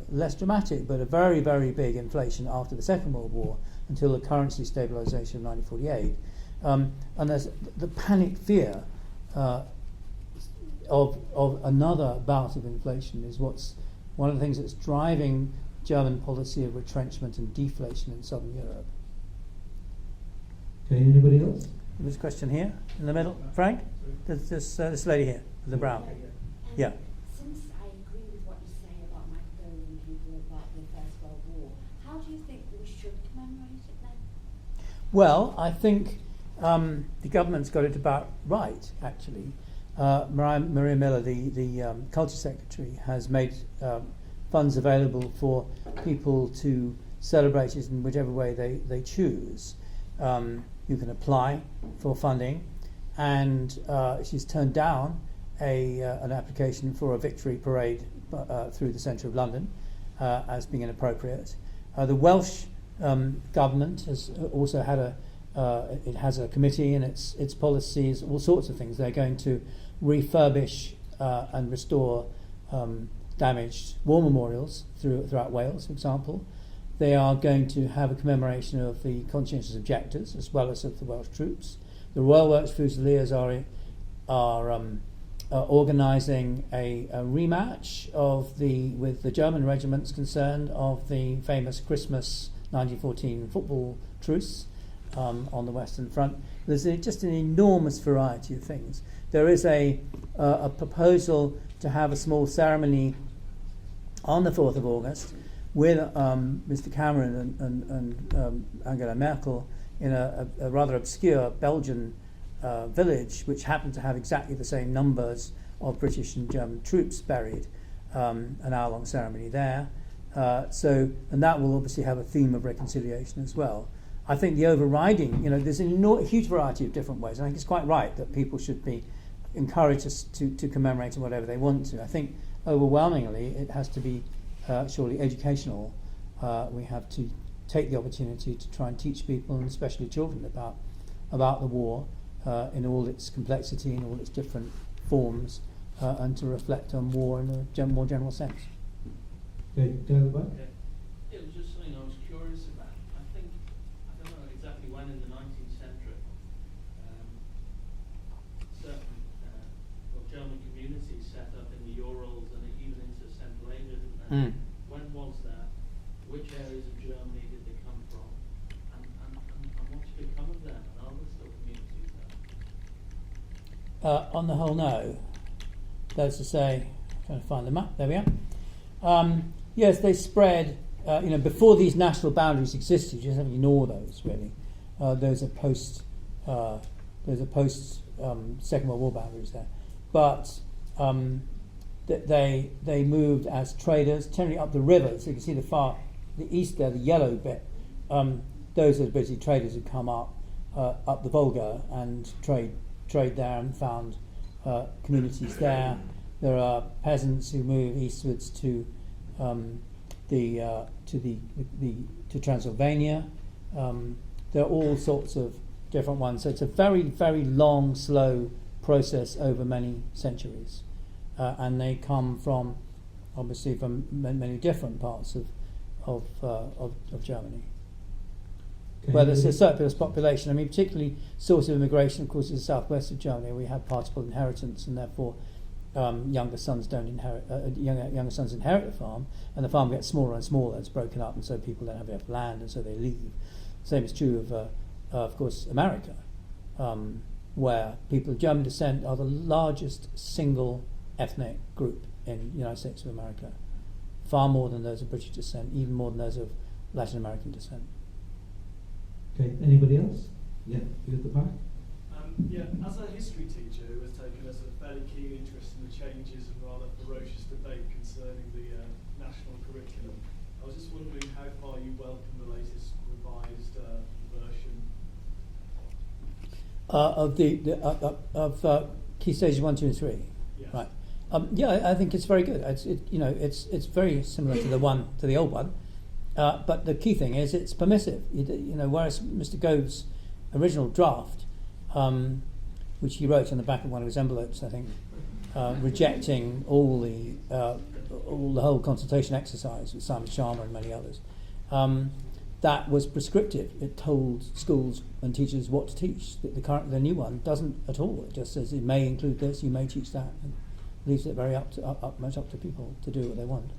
S1: less dramatic, but a very, very big inflation after the Second World War until the currency stabilisation of 1948, and there's the panic fear. Of another bout of inflation is what's one of the things that's driving German policy of retrenchment and deflation in Southern Europe.
S2: Okay, anybody else?
S1: There's a question here in the middle. Frank? There's this lady here, with the brown. Yeah.
S5: Since I agree with what you say about Macedonia people about the First World War, how do you think we should commemorate it then?
S1: Well, I think the government's got it about right, actually. Maria Miller, the Culture Secretary, has made funds available for people to celebrated in whichever way they choose. You can apply for funding, and she's turned down an application for a victory parade through the centre of London as being inappropriate. The Welsh government has also had it has a committee, and its policies, all sorts of things. They're going to refurbish and restore damaged war memorials throughout Wales, for example. They are going to have a commemoration of the conscientious objectors as well as of the Welsh troops. The Royal Welsh Fusiliers are organising a rematch with the German regiments concerned of the famous Christmas 1914 football truce on the Western Front. There's just an enormous variety of things. There is a proposal to have a small ceremony on the 4th of August with Mr. Cameron and Angela Merkel in a rather obscure Belgian village, which happened to have exactly the same numbers of British and German troops buried. An hour-long ceremony there. And that will obviously have a theme of reconciliation as well. I think the overriding, there's a huge variety of different ways. I think it's quite right that people should be encouraged to commemorate whatever they want to. I think overwhelmingly it has to be surely educational. We have to take the opportunity to try and teach people, and especially children, about the war in all its complexity, in all its different forms, and to reflect on war in a more general sense.
S2: Okay, down the back.
S6: It was just something I was curious about. I don't know exactly when in the 19th century, certain German communities set up in the Urals and even into Central Asia, didn't they? When was that? Which areas of Germany did they come from? And what's become of them? And are there still communities there?
S1: On the whole, no. That's to say, trying to find the map. There we are. Yes, they spread. Before these national boundaries existed, you just have to ignore those. Really, those are post Second World War boundaries there. But they moved as traders, generally up the river. So you can see the east there, the yellow bit. Those are basically traders who come up the Volga and trade there and found communities there. There are peasants who move eastwards to Transylvania. There are all sorts of different ones. So it's a very, very long, slow process over many centuries, and they come from many different parts of Germany.
S2: Okay.
S1: Where there's a surplus population. I mean, particularly source of immigration, of course, is the southwest of Germany. We have partible inheritance, and therefore younger sons inherit the farm, and the farm gets smaller and smaller. It's broken up, and so people don't have enough land, and so they leave. Same is true of course, America, where people of German descent are the largest single ethnic group in the United States of America, far more than those of British descent, even more than those of Latin American descent.
S2: Okay, anybody else? Yeah, you at the back.
S7: As a history teacher who has taken a sort of fairly keen interest in the changes and rather ferocious debate concerning the national curriculum, I was just wondering how far you welcome the latest revised version
S1: of Key Stages 1, 2, and 3.
S7: Yes.
S1: Right. I think it's very good. It's very similar to the old one, but the key thing is it's permissive. Whereas Mr. Gove's original draft, which he wrote on the back of one of his envelopes, I think, rejecting all the whole consultation exercise with Simon Sharma and many others, that was prescriptive. It told schools and teachers what to teach. The new one doesn't at all. It just says it may include this, you may teach that, and leaves it very much up to people to do what they want.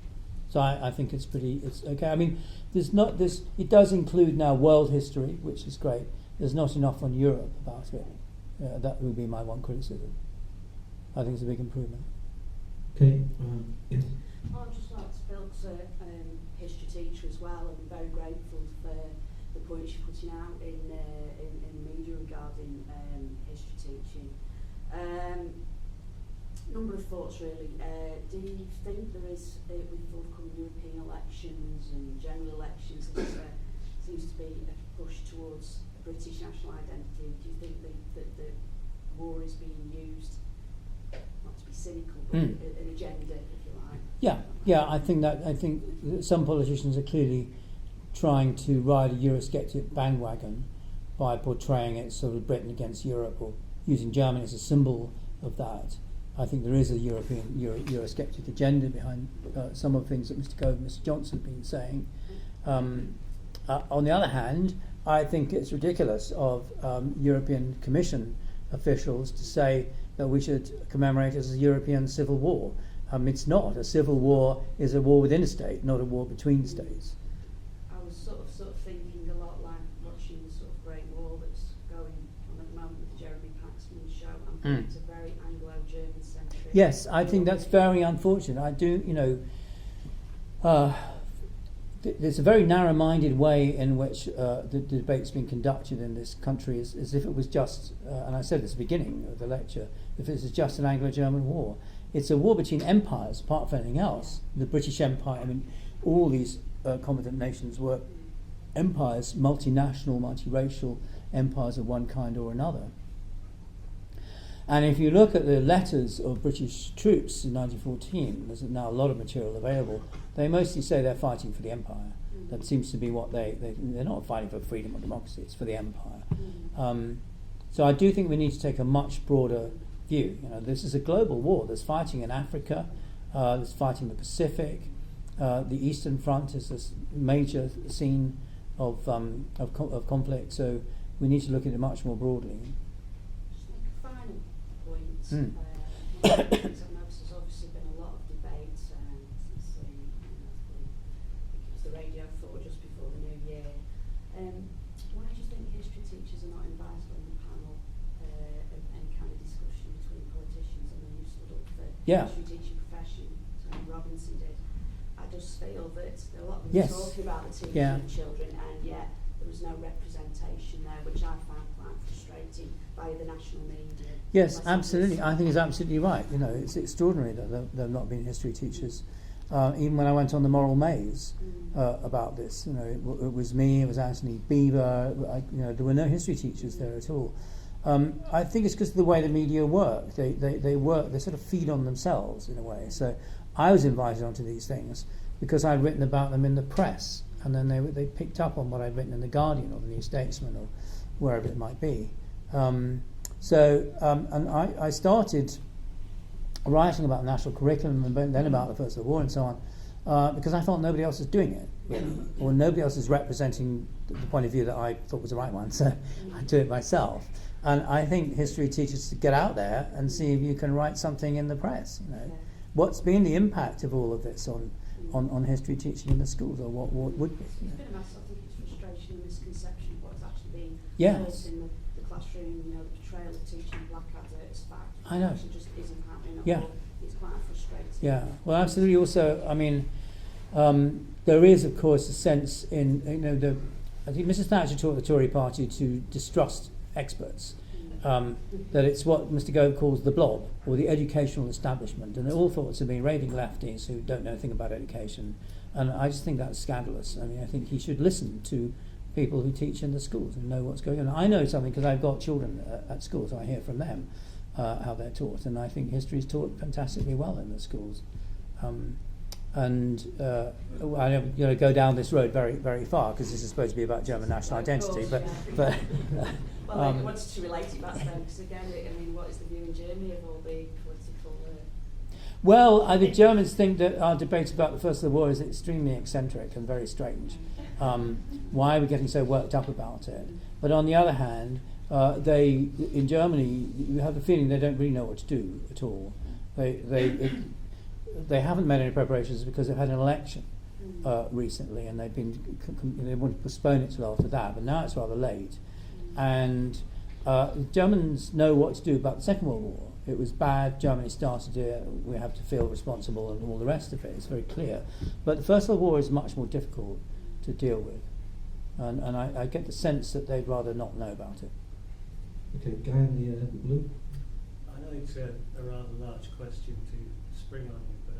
S1: So I think it's okay. I mean, it does include now world history, which is great. There's not enough on Europe about it. That would be my one criticism. I think it's a big improvement.
S2: Okay, yes.
S8: I'd just like to Phil's history teacher as well. I'm very grateful for the points you're putting out in the media regarding history teaching. Number of thoughts really. Do you think there is, with forthcoming European elections and general elections, there seems to be a push towards a British national identity? Do you think that the war is being used, not to be cynical, but an agenda, if you like?
S1: Yeah. I think that some politicians are clearly trying to ride a Eurosceptic bandwagon by portraying it sort of Britain against Europe, or using Germany as a symbol of that. I think there is a European Eurosceptic agenda behind some of the things that Mr. Gove and Mr. Johnson have been saying. On the other hand, I think it's ridiculous of European Commission officials to say that we should commemorate it as a European civil war. It's not. A civil war is a war within a state, not a war between states.
S8: I was sort of thinking a lot like watching the sort of Great War that's going on at the moment with the Jeremy Paxman show. I'm thinking it's a very Anglo-German centric.
S1: Yes, I think that's very unfortunate. I do, there's a very narrow-minded way in which the debate's been conducted in this country, as if it was just, and I said this at the beginning of the lecture, if this is just an Anglo-German war. It's a war between empires, apart from anything else. The British Empire, I mean, all these competent nations were empires, multinational, multiracial empires of one kind or another. And if you look at the letters of British troops in 1914, there's now a lot of material available, they mostly say they're fighting for the empire. That seems to be what they're not fighting for freedom or democracy, it's for the empire. So I do think we need to take a much broader view. This is a global war. There's fighting in Africa, there's fighting in the Pacific, the Eastern Front is a major scene of conflict, so we need to look at it much more broadly.
S8: Just make a final point. One of the things I've noticed, there's obviously been a lot of debate since I think it was the radio 4 just before the new year. Why do you think history teachers are not invited on the panel of any kind of discussion between politicians? And then you stood up for the history teaching profession, Tony Robinson did. I just feel that there are a lot of them talking about the teaching of children, and yet there was no representation there, which I found quite frustrating by the national media.
S1: Yes, absolutely. I think it's absolutely right. It's extraordinary that there have not been history teachers. Even when I went on the Moral Maze about this, it was me, it was Anthony Beaver. There were no history teachers there at all. I think it's because of the way the media work. They work. They sort of feed on themselves in a way. So I was invited onto these things because I'd written about them in the press, and then they picked up on what I'd written in the Guardian or the New Statesman or wherever it might be. And I started writing about the national curriculum and then about the First World War and so on, because I thought nobody else was doing it, really, or nobody else is representing the point of view that I thought was the right one, so I do it myself. And I think history teachers should get out there and see if you can write something in the press. What's been the impact of all of this on history teaching in the schools, or what would be?
S8: It's been a massive, I think it's frustration and misconception of what's actually being taught in the classroom. The portrayal of teaching black adults, fact,
S1: I know.
S8: It just isn't happening at all. It's quite frustrating.
S1: Yeah, well, absolutely. Also, I mean, there is, of course, a sense in I think Mrs. Thatcher taught the Tory party to distrust experts. That it's what Mr. Gove calls the blob, or the educational establishment, and they're all thought to be raving lefties who don't know anything about education, and I just think that's scandalous. I mean, I think he should listen to people who teach in the schools and know what's going on. I know something because I've got children at school, so I hear from them how they're taught, and I think history is taught fantastically well in the schools. I don't go down this road very, very far because this is supposed to be about German national identity, but
S8: well, I wanted to relate it back then, because again, what is the view in Germany of all the political?
S1: Well, the Germans think that our debate about the First World War is extremely eccentric and very strange. Why are we getting so worked up about it? But on the other hand, in Germany, you have the feeling they don't really know what to do at all. They haven't made any preparations because they've had an election recently, and they want to postpone it till after that. But now it's rather late, and Germans know what to do about the Second World War. It was bad. Germany started it. We have to feel responsible, and all the rest of it. It's very clear. But the First World War is much more difficult to deal with, and I get the sense that they'd rather not know about it.
S2: Okay, guy in the blue.
S9: I know it's a rather large question to spring on you, but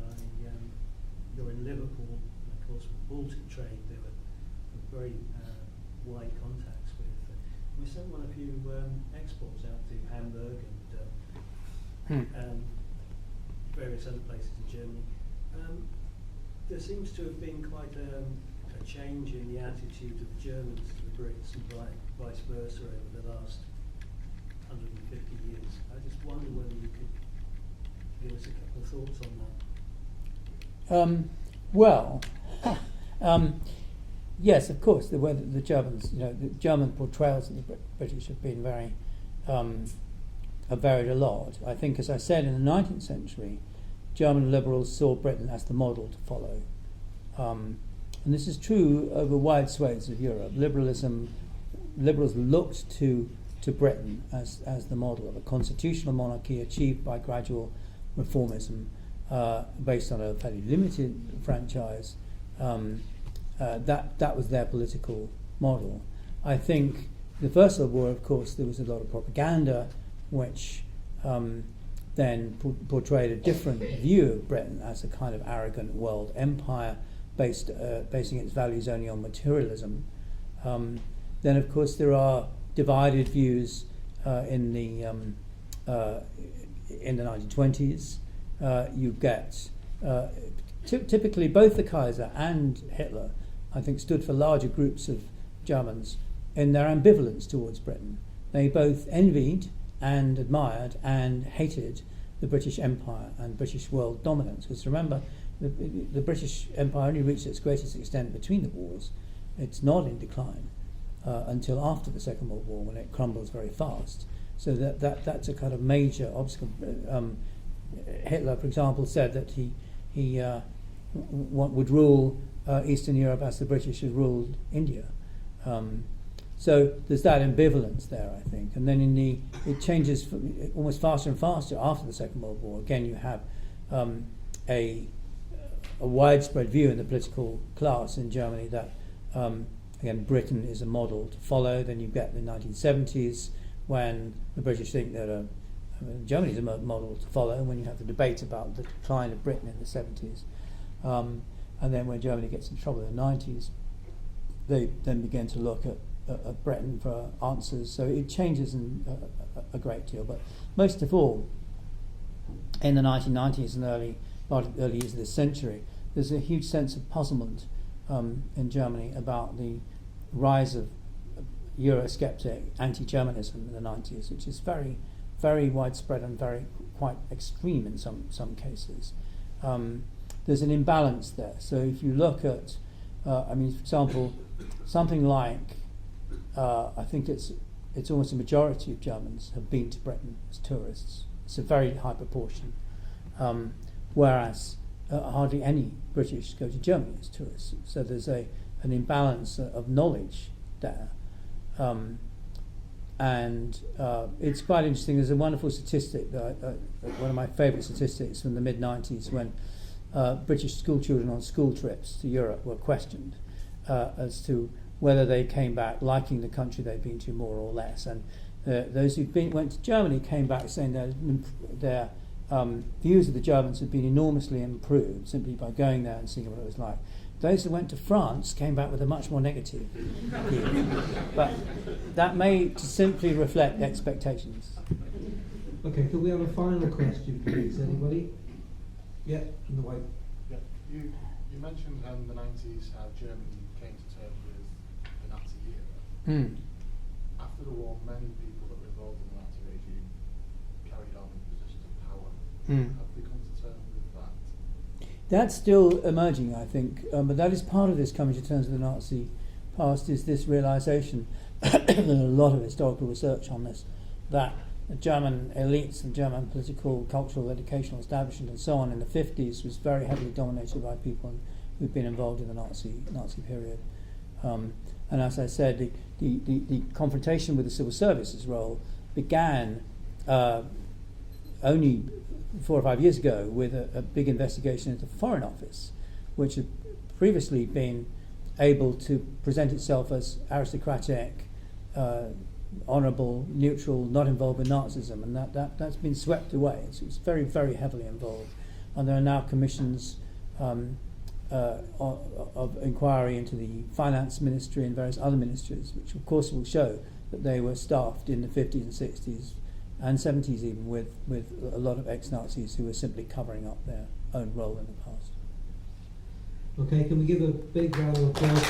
S9: you're in Liverpool, and of course with Baltic trade there were very wide contacts with. We sent one of you exports out to Hamburg and various other places in Germany. There seems to have been quite a change in the attitude of the Germans to the Brits and vice versa over the last 150 years. I just wonder whether you could give us a couple of thoughts on that.
S1: Yes, of course. The way that the Germans, the German portrayals of the British have been have varied a lot. I think, as I said, in the 19th century, German liberals saw Britain as the model to follow, and this is true over wide swathes of Europe. Liberals looked to Britain as the model of a constitutional monarchy achieved by gradual reformism, based on a fairly limited franchise. That was their political model. I think the First World War, of course, there was a lot of propaganda which then portrayed a different view of Britain as a kind of arrogant world empire basing its values only on materialism. Then, of course, there are divided views in the 1920s. You get typically both the Kaiser and Hitler, I think, stood for larger groups of Germans in their ambivalence towards Britain. They both envied and admired and hated the British Empire and British world dominance. Because remember, the British Empire only reached its greatest extent between the wars. It's not in decline until after the Second World War, when it crumbles very fast. So that's a kind of major obstacle. Hitler, for example, said that he would rule Eastern Europe as the British had ruled India. So there's that ambivalence there, I think. And then it changes almost faster and faster after the Second World War. Again, you have a widespread view in the political class in Germany that, again, Britain is a model to follow. Then you get the 1970s when the British think that Germany is a model to follow, when you have the debate about the decline of Britain in the 70s. And then when Germany gets in trouble in the 90s, they then begin to look at Britain for answers. So it changes a great deal. But most of all, in the 1990s and early years of this century, there's a huge sense of puzzlement in Germany about the rise of Eurosceptic anti-Germanism in the 90s, which is very, very widespread and quite extreme in some cases. There's an imbalance there. So if you look at, for example, something like, I think it's almost a majority of Germans have been to Britain as tourists. It's a very high proportion, whereas hardly any British go to Germany as tourists. So there's an imbalance of knowledge there. And it's quite interesting. There's a wonderful statistic, one of my favourite statistics from the mid-90s, when British school children on school trips to Europe were questioned as to whether they came back liking the country they'd been to more or less. And those who went to Germany came back saying their views of the Germans had been enormously improved simply by going there and seeing what it was like. Those who went to France came back with a much more negative view. But that may simply reflect expectations.
S2: Okay, could we have a final question, please? Anybody? Yeah, in the white.
S10: Yeah, you mentioned in the 90s how Germany came to terms with the Nazi era. After the war, many people that were involved in the Nazi regime carried on in positions of power. Have they come to terms with that?
S1: That's still emerging, I think, but that is part of this coming to terms with the Nazi past, is this realisation, there's a lot of historical research on this, that the German elites, the German political, cultural, educational establishment and so on in the 50s was very heavily dominated by people who'd been involved in the Nazi period. And as I said, the confrontation with the civil services role began only 4 or 5 years ago with a big investigation into the Foreign Office, which had previously been able to present itself as aristocratic, honourable, neutral, not involved with Nazism, and that's been swept away. It's very, very heavily involved, and there are now commissions of inquiry into the finance ministry and various other ministries, which of course will show that they were staffed in the 50s and 60s and 70s even with a lot of ex-Nazis who were simply covering up their own role in the past.
S2: Okay, can we give a big round of applause?